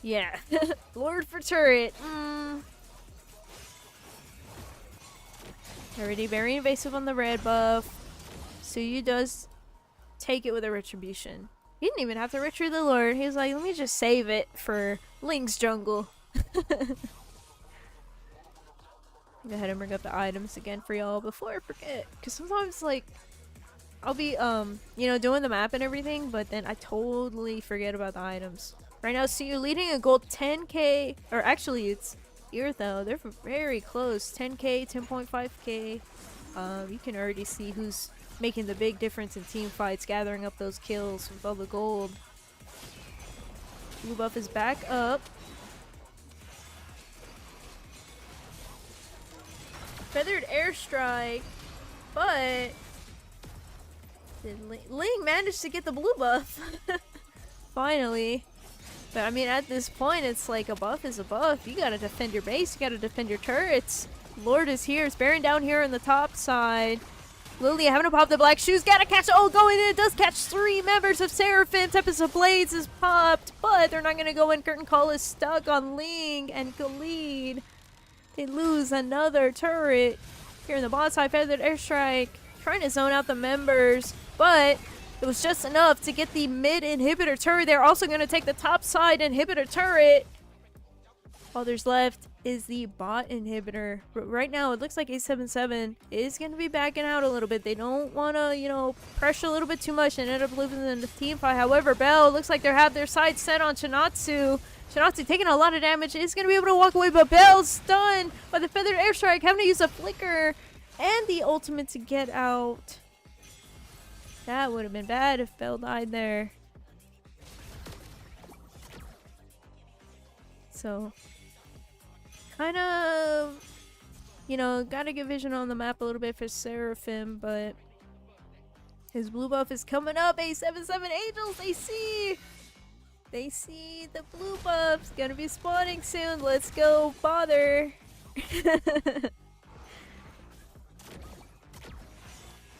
yeah, Lord for turret. Already very invasive on the red buff. Suyu does take it with a retribution. He didn't even have to retrieve the Lord. He was like, let me just save it for Ling's jungle. Go ahead and bring up the items again for y'all before I forget. Because sometimes, like, I'll be, you know, doing the map and everything, but then I totally forget about the items. Right now, so you're leading a gold 10k, or actually it's Eartho. They're very close. 10k, 10.5k. You can already see who's making the big difference in team fights, gathering up those kills with all the gold. Blue buff is back up. Feathered airstrike, but did Ling managed to get the blue buff? Finally. But I mean, at this point, it's like a buff is a buff. You gotta defend your base, you gotta defend your turrets. Lord is here, it's bearing down here on the top side. Lily having to pop the black shoes, gotta catch, oh, going in, it does catch 3 members of Seraphim. Tempest of Blades is popped, but they're not gonna go in. Curtain Call is stuck on Ling and Khalid. They lose another turret. Here in the bot side, Feathered Airstrike, trying to zone out the members, but it was just enough to get the mid inhibitor turret. They're also gonna take the top side inhibitor turret. All there's left is the bot inhibitor. But right now, it looks like 877 is going to be backing out a little bit. They don't want to, you know, pressure a little bit too much and end up losing in the team fight. However, Bell looks like they have their sights set on Chinatsu. Chinatsu taking a lot of damage. Is going to be able to walk away, but Bell's stunned by the Feathered Airstrike, having to use a flicker and the ultimate to get out. That would have been bad if Bell died there. So kind of, you know, gotta get vision on the map a little bit for Seraphim, but his blue buff is coming up. 877 Angels, they see the blue buff's gonna be spawning soon. Let's go bother. I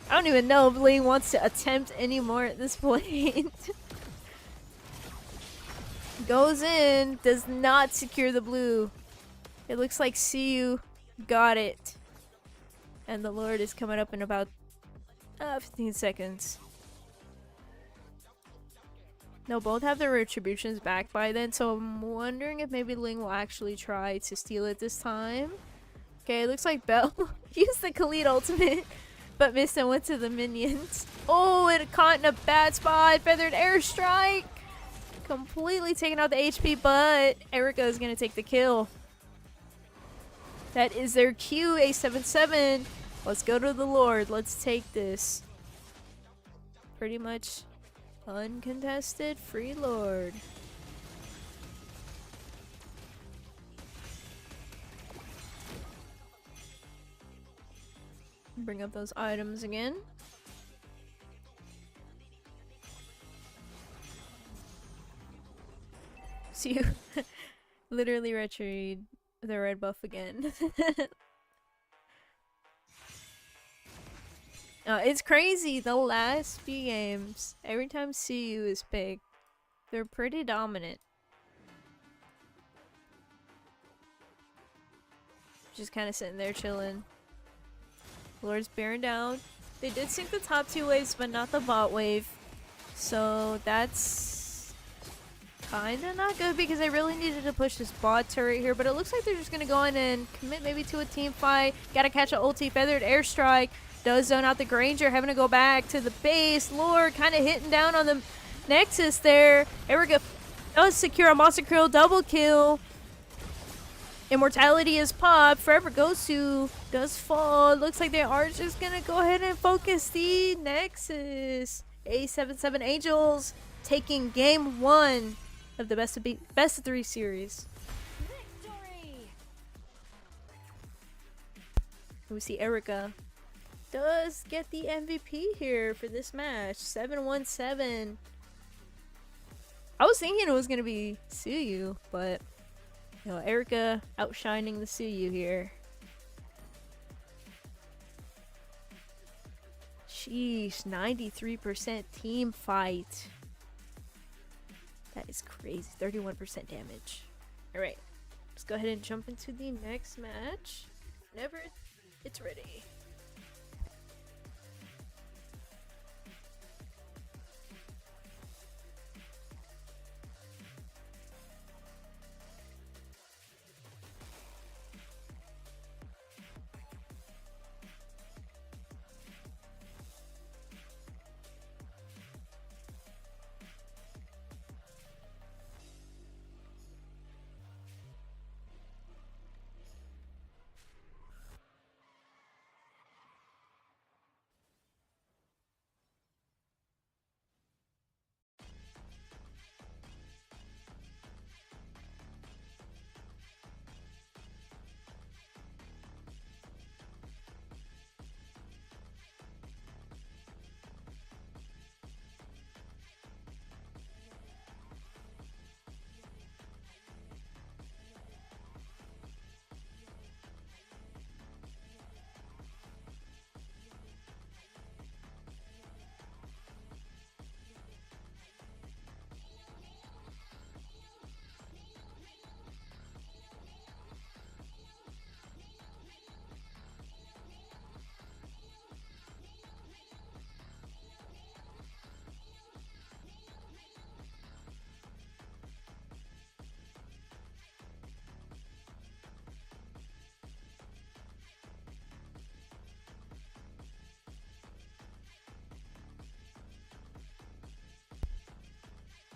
don't even know if Lee wants to attempt anymore at this point. Goes in, does not secure the blue. It looks like CU got it. And the Lord is coming up in about 15 seconds. No, both have their retributions back by then, so I'm wondering if maybe Ling will actually try to steal it this time. Okay, it looks like Bell used the Khalid ultimate, but missed and went to the minions. Oh, it caught in a bad spot. Feathered Airstrike. Completely taking out the HP, but Erica is going to take the kill. That is their Q, A77. Let's go to the Lord. Let's take this. Pretty much uncontested free Lord. Bring up those items again. See you. Literally retrieved the red buff again. It's crazy. The last few games, every time CU is picked, they're pretty dominant. Just kind of sitting there chilling. Lord's bearing down. They did sink the top 2 waves, but not the bot wave. So that's kind of not good because I really needed to push this bot turret here. But it looks like they're just going to go in and commit maybe to a team fight. Got to catch an ulti. Feathered Airstrike does zone out the Granger, having to go back to the base. Lord kind of hitting down on the Nexus there. Erica does secure a Monster Krill double kill. Immortality is popped. Forever Gosu does fall. Looks like they are just going to go ahead and focus the Nexus. A77 Angels taking game 1 of the best of 3 series. Victory! We see Erica does get the MVP here for this match. 717. I was thinking it was going to be Suyu, but you know, Erica outshining the Suyu here. Sheesh, 93% team fight. That is crazy. 31% damage. Alright, let's go ahead and jump into the next match. Whenever it's ready.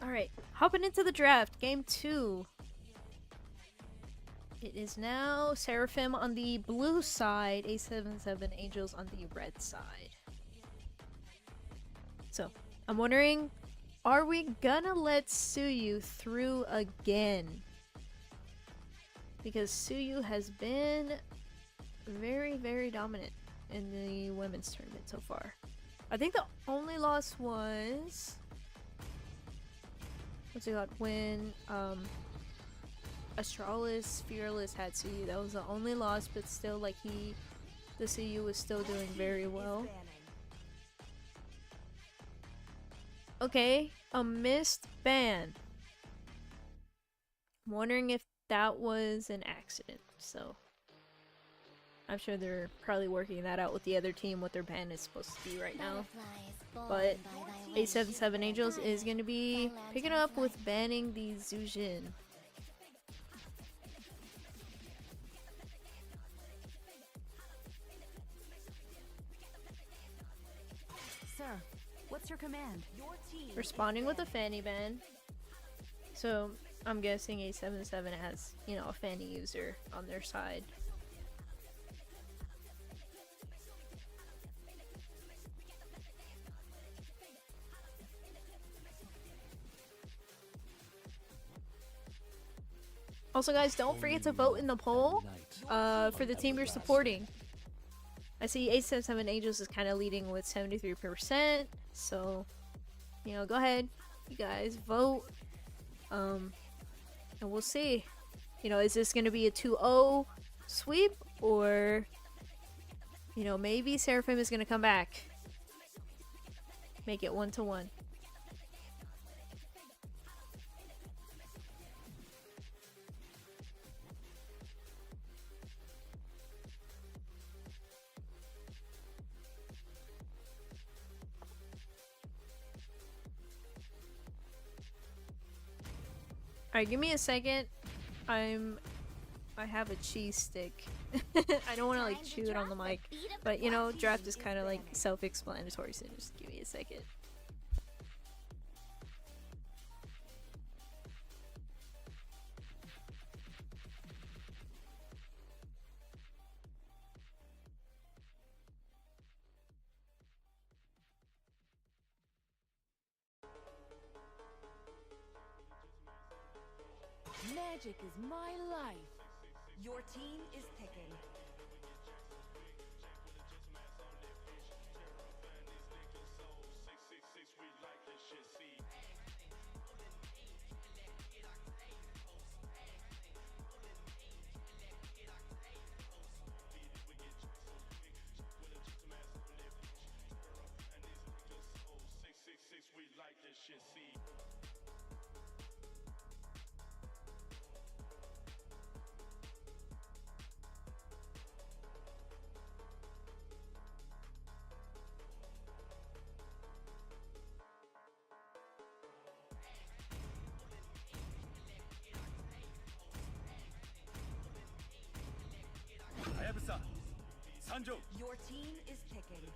Alright, hopping into the draft. Game 2. It is now Seraphim on the blue side, A77 Angels on the red side. So, I'm wondering, are we gonna let Suyu through again? Because Suyu has been very, very dominant in the women's tournament so far. I think the only loss was... what's it called? When Astralis Fearless had Suyu. That was the only loss, but still, like, the Suyu was still doing very well. Okay, a missed ban. I'm wondering if that was an accident, so I'm sure they're probably working that out with the other team, what their ban is supposed to be right now. But A77 Angels is going to be picking up with banning the Zujin. Sir, what's your command? Responding with a Fanny ban. So I'm guessing A77 has, you know, a Fanny user on their side. Also, guys, don't forget to vote in the poll for the team you're supporting. I see A77 Angels is kind of leading with 73%, so, you know, go ahead, you guys, vote, and we'll see. You know, is this going to be a 2-0 sweep, or, you know, maybe Seraphim is going to come back, make it 1-1. Alright, give me a second. I have a cheese stick. I don't want to like chew it on the mic, but you know, draft is kind of like self-explanatory, so just give me a second. Magic is my life. Your team is picking. Your team is picking.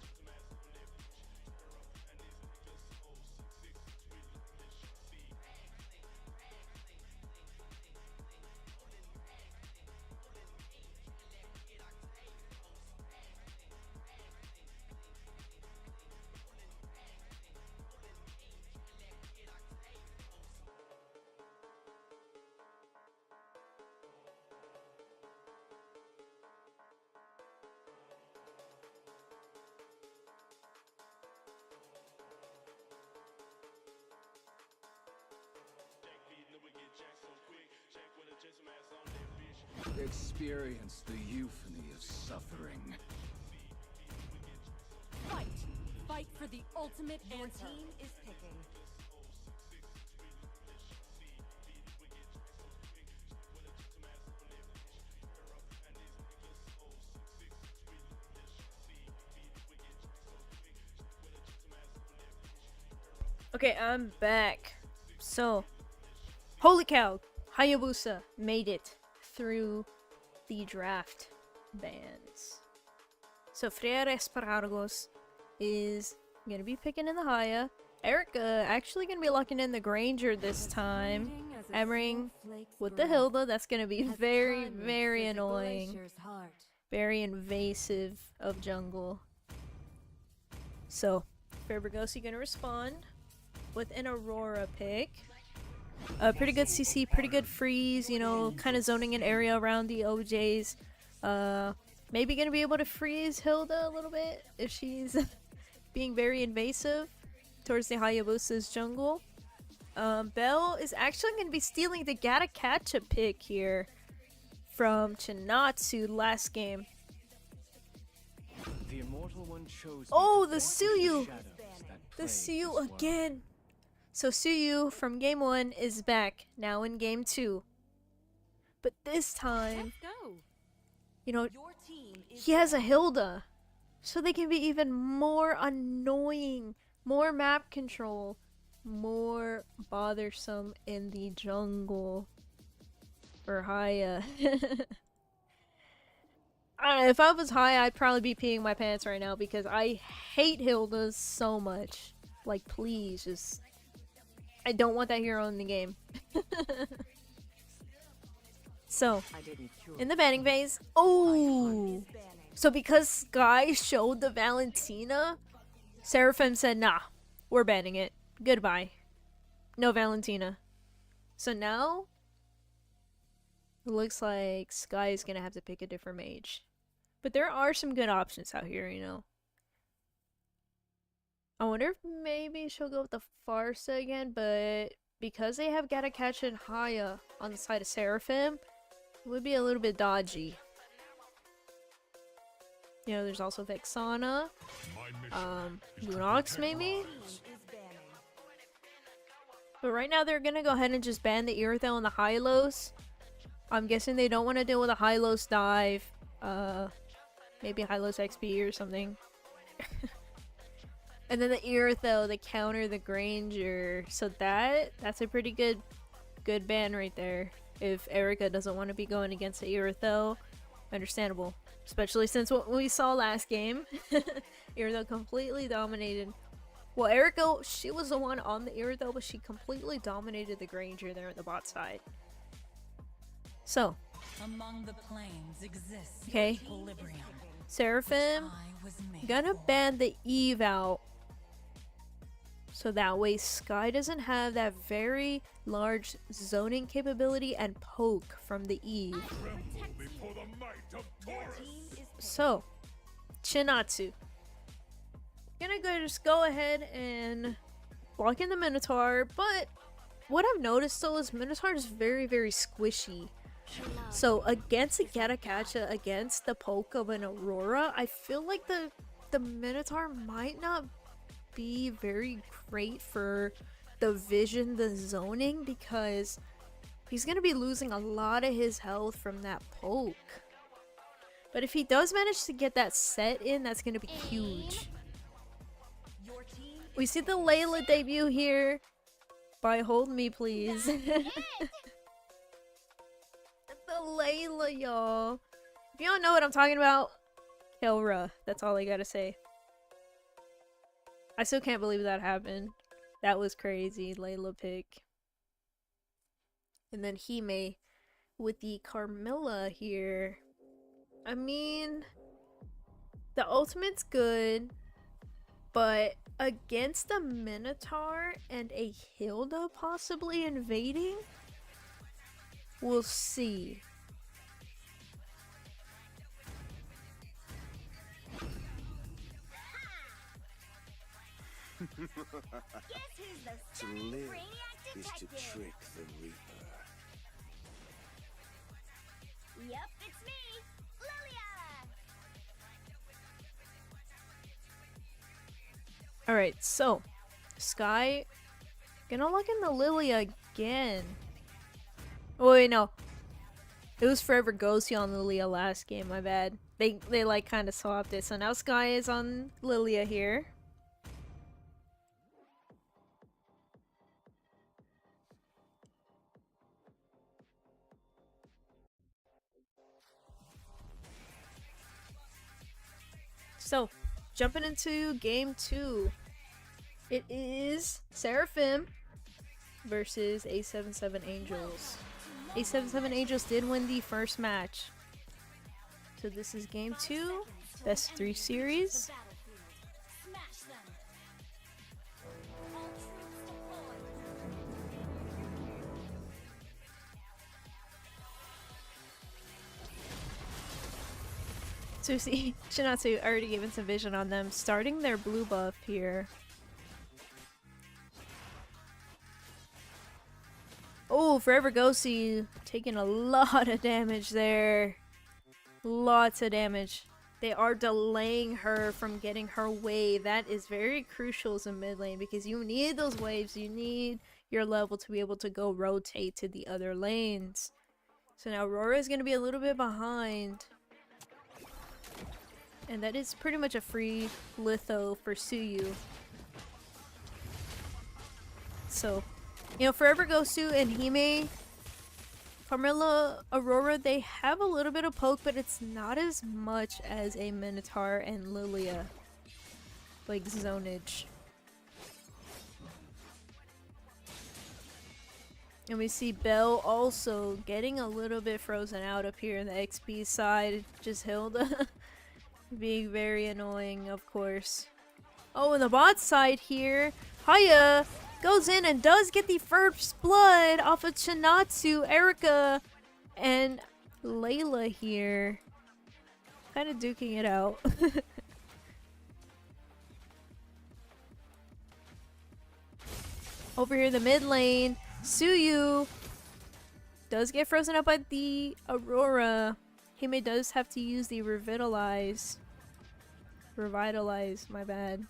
Experience the euphony of suffering. Fight! Fight for the ultimate answer. Your team is picking. Okay, I'm back. So, holy cow, Hayabusa made it through the draft bans. So Freire Esparagos is gonna be picking in the Haya. Erica actually gonna be locking in the Granger this time. Emmering with the Hilda. That's gonna be very, very annoying. Very invasive of jungle. So, Ferbragosi gonna respond with an Aurora pick. Pretty good CC, pretty good freeze, you know, kind of zoning an area around the OJs. Maybe gonna be able to freeze Hilda a little bit if she's being very invasive towards the Hayabusa's jungle. Bell is actually gonna be stealing the Gatakacha pick here from Chinatsu last game. The immortal one chose Oh, the Suyu! The Suyu again! So Suyu from game 1 is back, now in game 2. But this time, you know, he has a Hilda. So they can be even more annoying, more map control, more bothersome in the jungle for Haya. I don't know, if I was Haya, I'd probably be peeing my pants right now because I hate Hildas so much. Like, please, just... I don't want that hero in the game. So, in the banning phase, oh! So because Sky showed the Valentina, Seraphim said, nah, we're banning it. Goodbye. No Valentina. So now, it looks like Sky is gonna have to pick a different mage. But there are some good options out here, you know. I wonder if maybe she'll go with the Farsa again, but because they have Gatakacha and Haya on the side of Seraphim, it would be a little bit dodgy. You know, there's also Vexana, Lunox maybe? But right now they're gonna go ahead and just ban the Irithel and the Hylos. I'm guessing they don't want to deal with a Hylos dive. Maybe Hylos XP or something. And then the Irithel, they counter the Granger. So that's a pretty good ban right there. If Erica doesn't want to be going against the Irithel, understandable. Especially since what we saw last game. Irithel completely dominated. Well, Erica, she was the one on the Irithel, but she completely dominated the Granger there at the bot side. So. Among the planes exists okay. equilibrium. Seraphim, gonna ban the Eve out. So that way Sky doesn't have that very large zoning capability and poke from the Eve. So, Chinatsu. Just go ahead and block in the Minotaur, but what I've noticed though is Minotaur is very, very squishy. So against a Gatakacha, against the poke of an Aurora, I feel like the Minotaur might not be very great for the vision, the zoning, because he's going to be losing a lot of his health from that poke. But if he does manage to get that set in, that's going to be huge. We see the Layla debut here by Hold Me Please. The Layla, y'all. If you don't know what I'm talking about, Kelra. That's all I gotta say. I still can't believe that happened. That was crazy. Layla pick. And then Hime with the Carmilla here. I mean, the ultimate's good, but against the Minotaur and a Hilda possibly invading, we'll see. Guess who's the To stunning live brainiac is to detective? trick the Reaper. Yep, it's me, Lilia. Alright, so Sky gonna look in the Lilia again. Oh wait, no. It was Forever Ghosty on Lilia last game, my bad. They like kind of swapped it. So now Sky is on Lilia here. So, jumping into game 2. It is Seraphim versus A77 Angels. A77 Angels did win the first match. So this is game 2, best 3 series. So see, Shinatsu already given some vision on them, starting their blue buff here. Oh, Forever Ghosty taking a lot of damage there. Lots of damage. They are delaying her from getting her wave. That is very crucial as a mid lane because you need those waves. You need your level to be able to go rotate to the other lanes. So now Aurora is going to be a little bit behind. And that is pretty much a free litho for Suyu. So, you know, Forever Gosu and Hime, Carmilla, Aurora, they have a little bit of poke, but it's not as much as a Minotaur and Lilia. Like zonage. And we see Belle also getting a little bit frozen out up here in the XP side. Just Hilda being very annoying, of course. Oh, and the bot side here, Haya goes in and does get the first blood off of Chinatsu, Erika, and Layla here. Kind of duking it out. Over here in the mid lane, Suyu does get frozen up by the Aurora. Hime does have to use the Revitalize, my bad.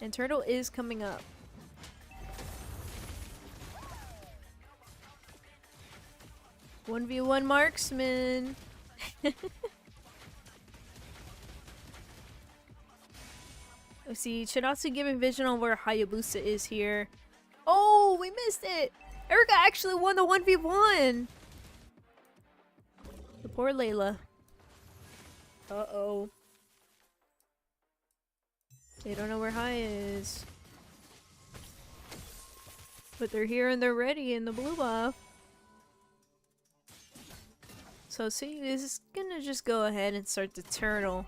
And Turtle is coming up. One v one marksman. Let's see, Chinatsu giving vision on where Hayabusa is here. Oh, we missed it! Erika actually won the 1v1! The poor Layla. Uh-oh. They don't know where Haya is. But they're here and they're ready in the blue buff. So Suyu is gonna just go ahead and start the turtle.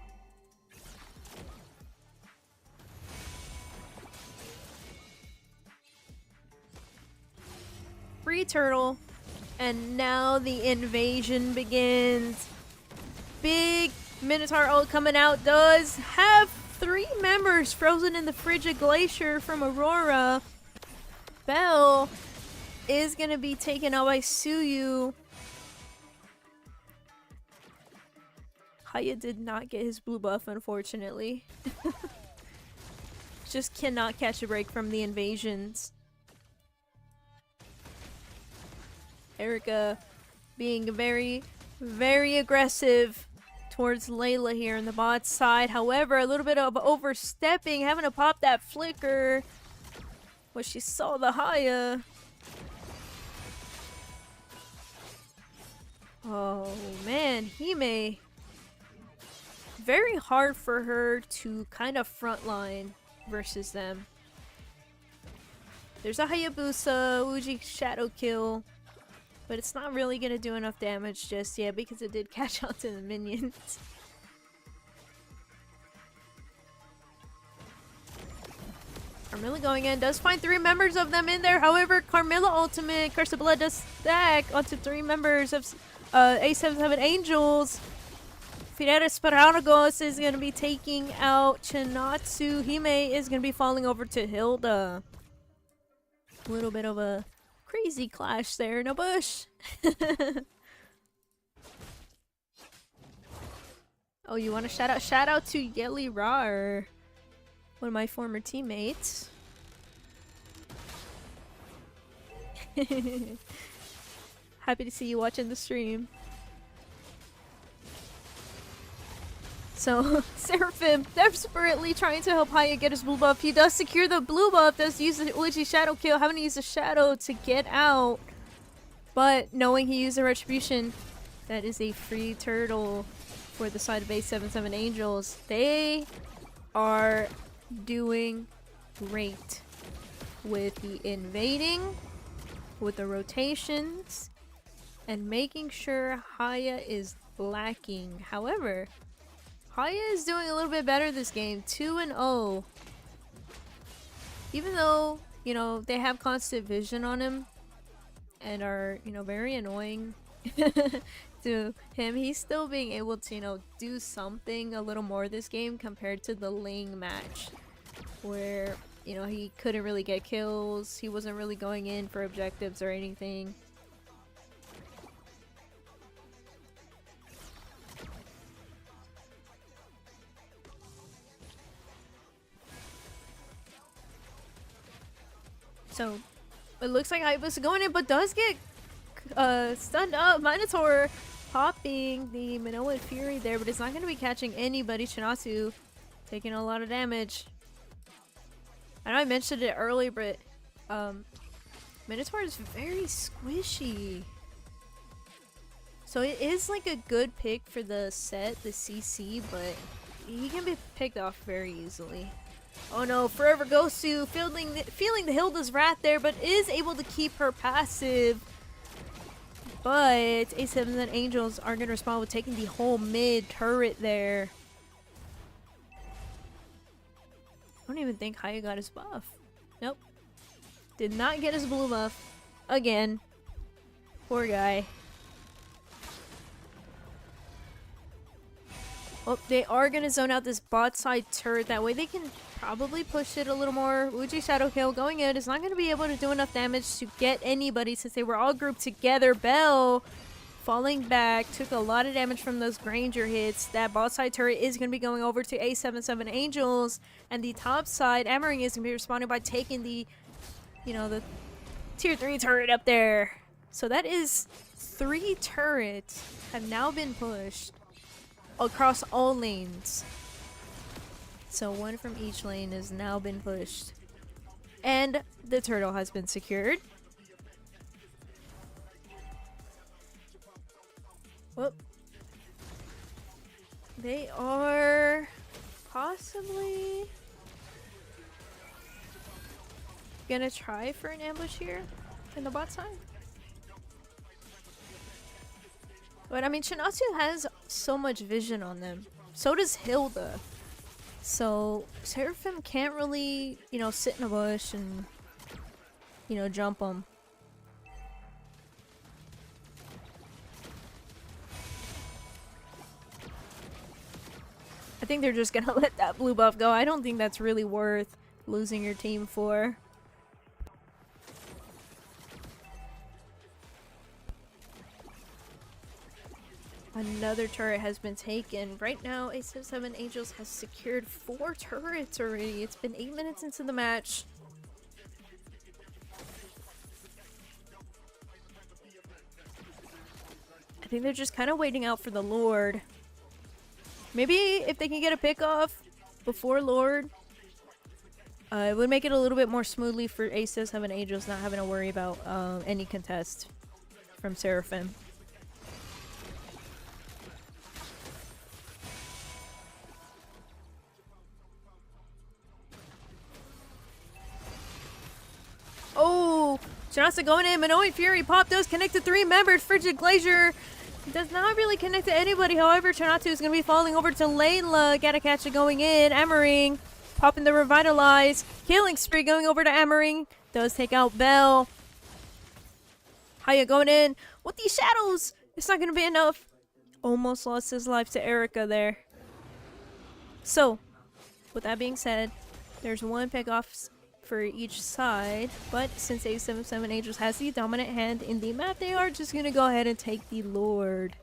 Free turtle. And now the invasion begins. Big Minotaur ult coming out. Does have 3 members frozen in the frigid glacier from Aurora. Belle is going to be taken out by Suyu. Haya did not get his blue buff, unfortunately. Just cannot catch a break from the invasions. Erika being very, very aggressive towards Layla here in the bot side. However, a little bit of overstepping, having to pop that flicker when she saw the Haya. Oh man, Hime. Very hard for her to kind of frontline versus them. There's a Hayabusa, Uji shadow kill. But it's not really going to do enough damage just yet because it did catch on to the minions. Carmilla going in, does find 3 members of them in there. However, Carmilla ultimate, Curse of Blood does stack onto 3 members of A77 Angels. Fidel Sparagos is going to be taking out Chinatsu. Hime is going to be falling over to Hilda. A little bit of a crazy clash there in a bush. Oh, you want to shout out? Shout out to Yeli Rar, one of my former teammates. Happy to see you watching the stream. So, Seraphim desperately trying to help Haya get his blue buff. He does secure the blue buff, does use the Uchi shadow kill, having to use the shadow to get out. But knowing he used the retribution, that is a free turtle for the side of A77 Angels. They are doing great with the invading, with the rotations, and making sure Haya is lacking. However, Haya is doing a little bit better this game, 2-0. Even though, you know, they have constant vision on him and are, you know, very annoying to him, he's still being able to, you know, do something a little more this game compared to the Ling match, where, you know, he couldn't really get kills, he wasn't really going in for objectives or anything. So, it looks like Ibis is going in, but does get stunned up. Minotaur popping the Minoan Fury there, but it's not going to be catching anybody. Chinatsu taking a lot of damage. I know I mentioned it earlier, but Minotaur is very squishy. So it is like a good pick for the set, the CC, but he can be picked off very easily. Oh no, Forever Gosu feeling the Hilda's wrath there, but is able to keep her passive. But A7 and Angels are going to respond with taking the whole mid turret there. I don't even think Haya got his buff. Nope. Did not get his blue buff. Again. Poor guy. Oh, they are going to zone out this bot side turret. That way they can probably push it a little more. Uji Shadow Kill going in. Is not going to be able to do enough damage to get anybody since they were all grouped together. Bell falling back. Took a lot of damage from those Granger hits. That bot side turret is going to be going over to A77 Angels. And the top side, Emmering is going to be responding by taking the, you know, the tier 3 turret up there. So that is 3 turrets have now been pushed across all lanes. So 1 from each lane has now been pushed. And the turtle has been secured. Whoop. They are possibly gonna try for an ambush here in the bot side. But I mean, Chinatsu has so much vision on them. So does Hilda. So Seraphim can't really, you know, sit in a bush and, you know, jump them. I think they're just gonna let that blue buff go. I don't think that's really worth losing your team for. Another turret has been taken. Right now, A77 Angels has secured 4 turrets already. It's been 8 minutes into the match. I think they're just kind of waiting out for the Lord. Maybe if they can get a pick off before Lord, it would make it a little bit more smoothly for A77 Angels not having to worry about any contest from Seraphim. Oh, Shinasa going in. Minoan Fury pop does connect to 3 members. Frigid Glacier does not really connect to anybody. However, Chinatsu is going to be falling over to Layla. Gotta catch it going in. Emmering popping the Revitalize. Killing spree going over to Emmering. Does take out Bell. Haya going in with these shadows. It's not going to be enough. Almost lost his life to Erica there. So, with that being said, there's 1 pick off for each side, but since A77 Angels has the dominant hand in the map, they are just gonna go ahead and take the Lord.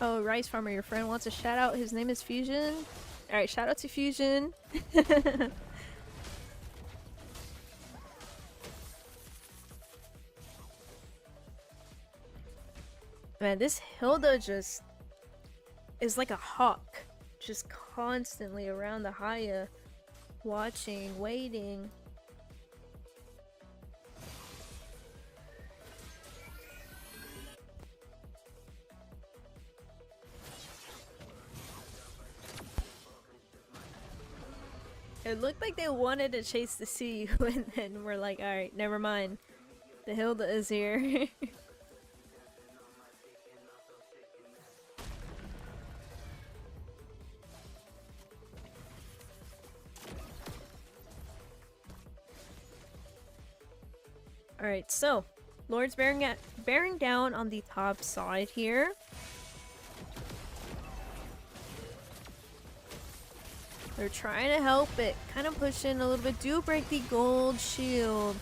Oh, Rice Farmer, your friend wants a shout out. His name is Fusion. Alright, shout out to Fusion. Man, this Hilda just is like a hawk. Just constantly around the Haya. Watching, waiting. it looked like they wanted to chase the sea, and then we're like, alright, never mind. The Hilda is here. Alright, so Lord's bearing down on the top side here. They're trying to help it, kind of push in a little bit. Do break the gold shield.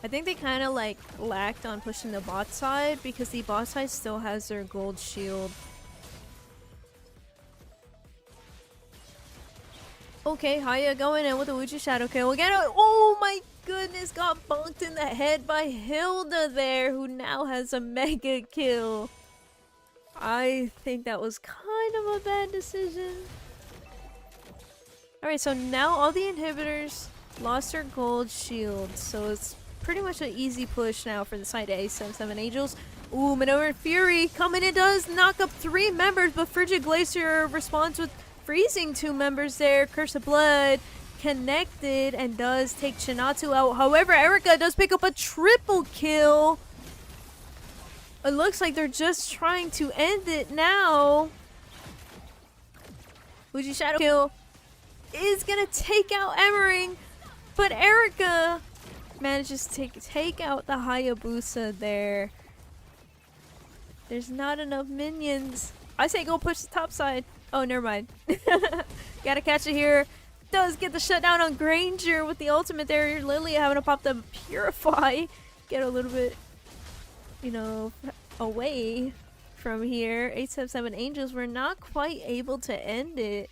I think they kind of like lacked on pushing the bot side because the bot side still has their gold shield. Okay, Haya going in with a Uchi Shadow kill again. Oh my goodness, got bunked in the head by Hilda there, who now has a mega kill. I think that was kind of a bad decision. Alright, so now all the inhibitors lost their gold shield, so it's pretty much an easy push now for the side A77 Angels. Ooh, Maneuver Fury coming in, does knock up 3 members, but Frigid Glacier responds with freezing 2 members there. Curse of Blood connected and does take Chinatsu out. However, Erika does pick up a triple kill. It looks like they're just trying to end it now. Uji Shadow kill is gonna take out Emmering, but Erika manages to take out the Hayabusa there. There's not enough minions. I say go push the top side. Oh, never mind. Gotta catch it here. Does get the shutdown on Granger with the ultimate there. Lily having to pop the Purify. Get a little bit, you know, away from here. 877 Angels were not quite able to end it.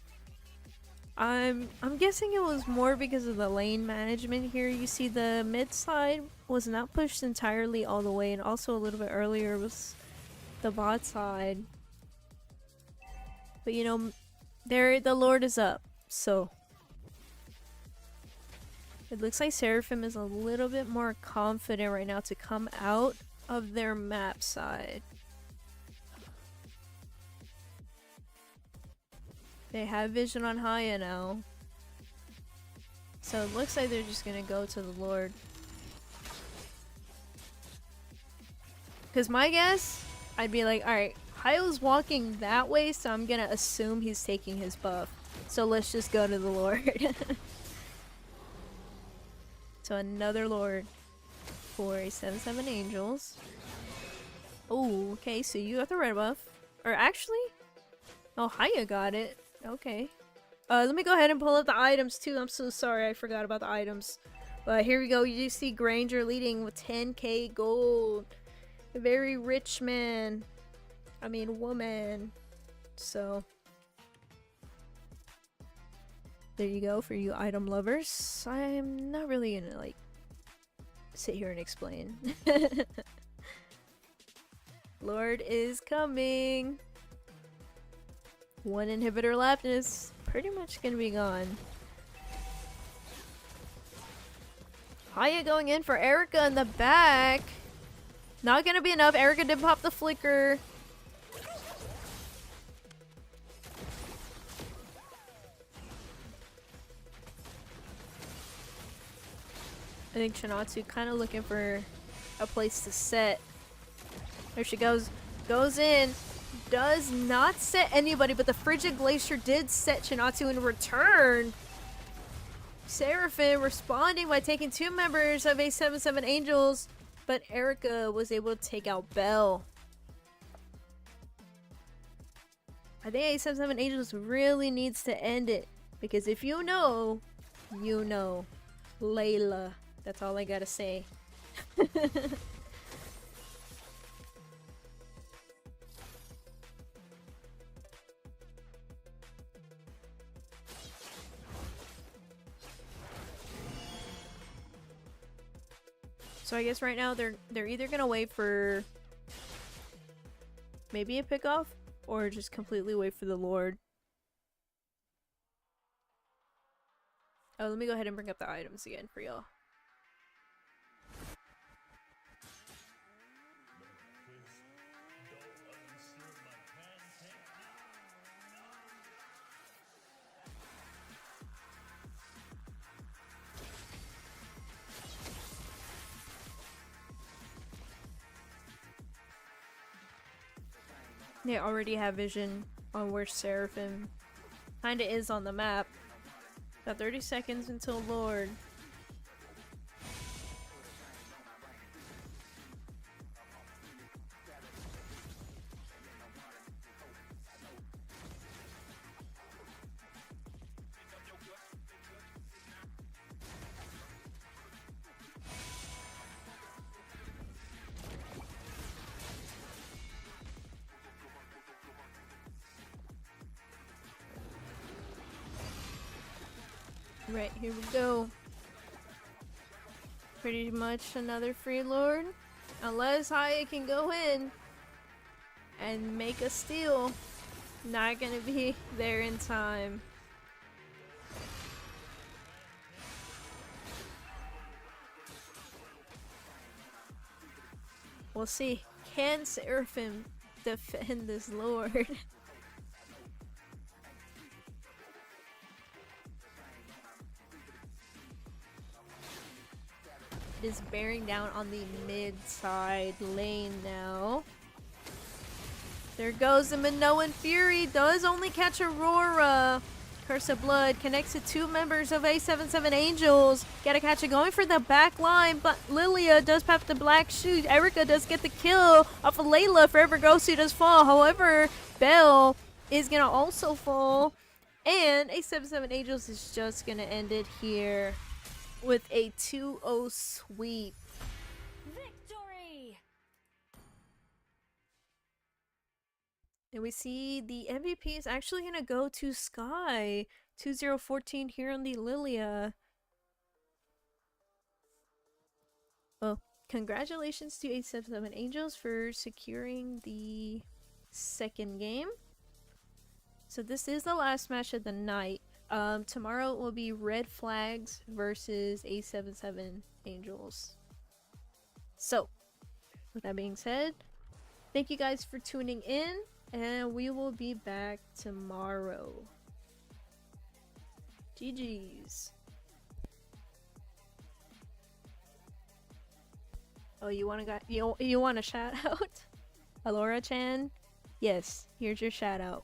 I'm guessing it was more because of the lane management here. You see the mid side was not pushed entirely all the way, and also a little bit earlier was the bot side. But you know, there the Lord is up, so it looks like Seraphim is a little bit more confident right now to come out of their map side. They have vision on Haya now. So it looks like they're just gonna go to the Lord. Because my guess, I'd be like, alright, Haya's walking that way, so I'm gonna assume he's taking his buff. So let's just go to the Lord. So another Lord for a 7/7 Angels. Oh, okay, so you got the red buff. Or actually, oh, Haya got it. Okay. Let me go ahead and pull up the items too. I'm so sorry, I forgot about the items. But here we go. You see Granger leading with 10k gold. A very rich man. I mean, woman. So there you go for you item lovers. I'm not really gonna like sit here and explain. Lord is coming. 1 inhibitor left and it's pretty much gonna be gone. Haya going in for Erika in the back. Not gonna be enough. Erika did pop the flicker. I think Chinatsu kind of looking for a place to set. There she goes. Goes in. Does not set anybody, but the Frigid Glacier did set Chinatsu in return. Seraphim responding by taking 2 members of A77 Angels, but Erika was able to take out Belle. I think A77 Angels really needs to end it, because if you know, you know. Layla. That's all I gotta say. So I guess right now they're either gonna wait for maybe a pickoff or just completely wait for the Lord. Oh, let me go ahead and bring up the items again for y'all. They already have vision on where Seraphim kinda is on the map. Got 30 seconds until Lord. Right, here we go. Pretty much another free Lord. Unless Haya can go in and make a steal. Not gonna be there in time. We'll see. Can Seraphim defend this Lord? Is bearing down on the mid-side lane now. There goes the Minoan Fury. Does only catch Aurora. Curse of Blood connects to two members of A77 Angels. Gotta catch it going for the back line, but Lilia does pop the black shoe. Erica does get the kill off of Layla. Forever Ghosty does fall. However, Belle is gonna also fall. And A77 Angels is just gonna end it here with a 2-0 sweep. Victory! And we see the MVP is actually going to go to Sky. 2-0-14 here on the Lilia. Well, congratulations to A77 Angels for securing the second game. So this is the last match of the night. Tomorrow will be Red Flags versus A77 Angels. So, with that being said, thank you guys for tuning in, and we will be back tomorrow. GG's. Oh, you want a shout out? Alora Chan? Yes, here's your shout out.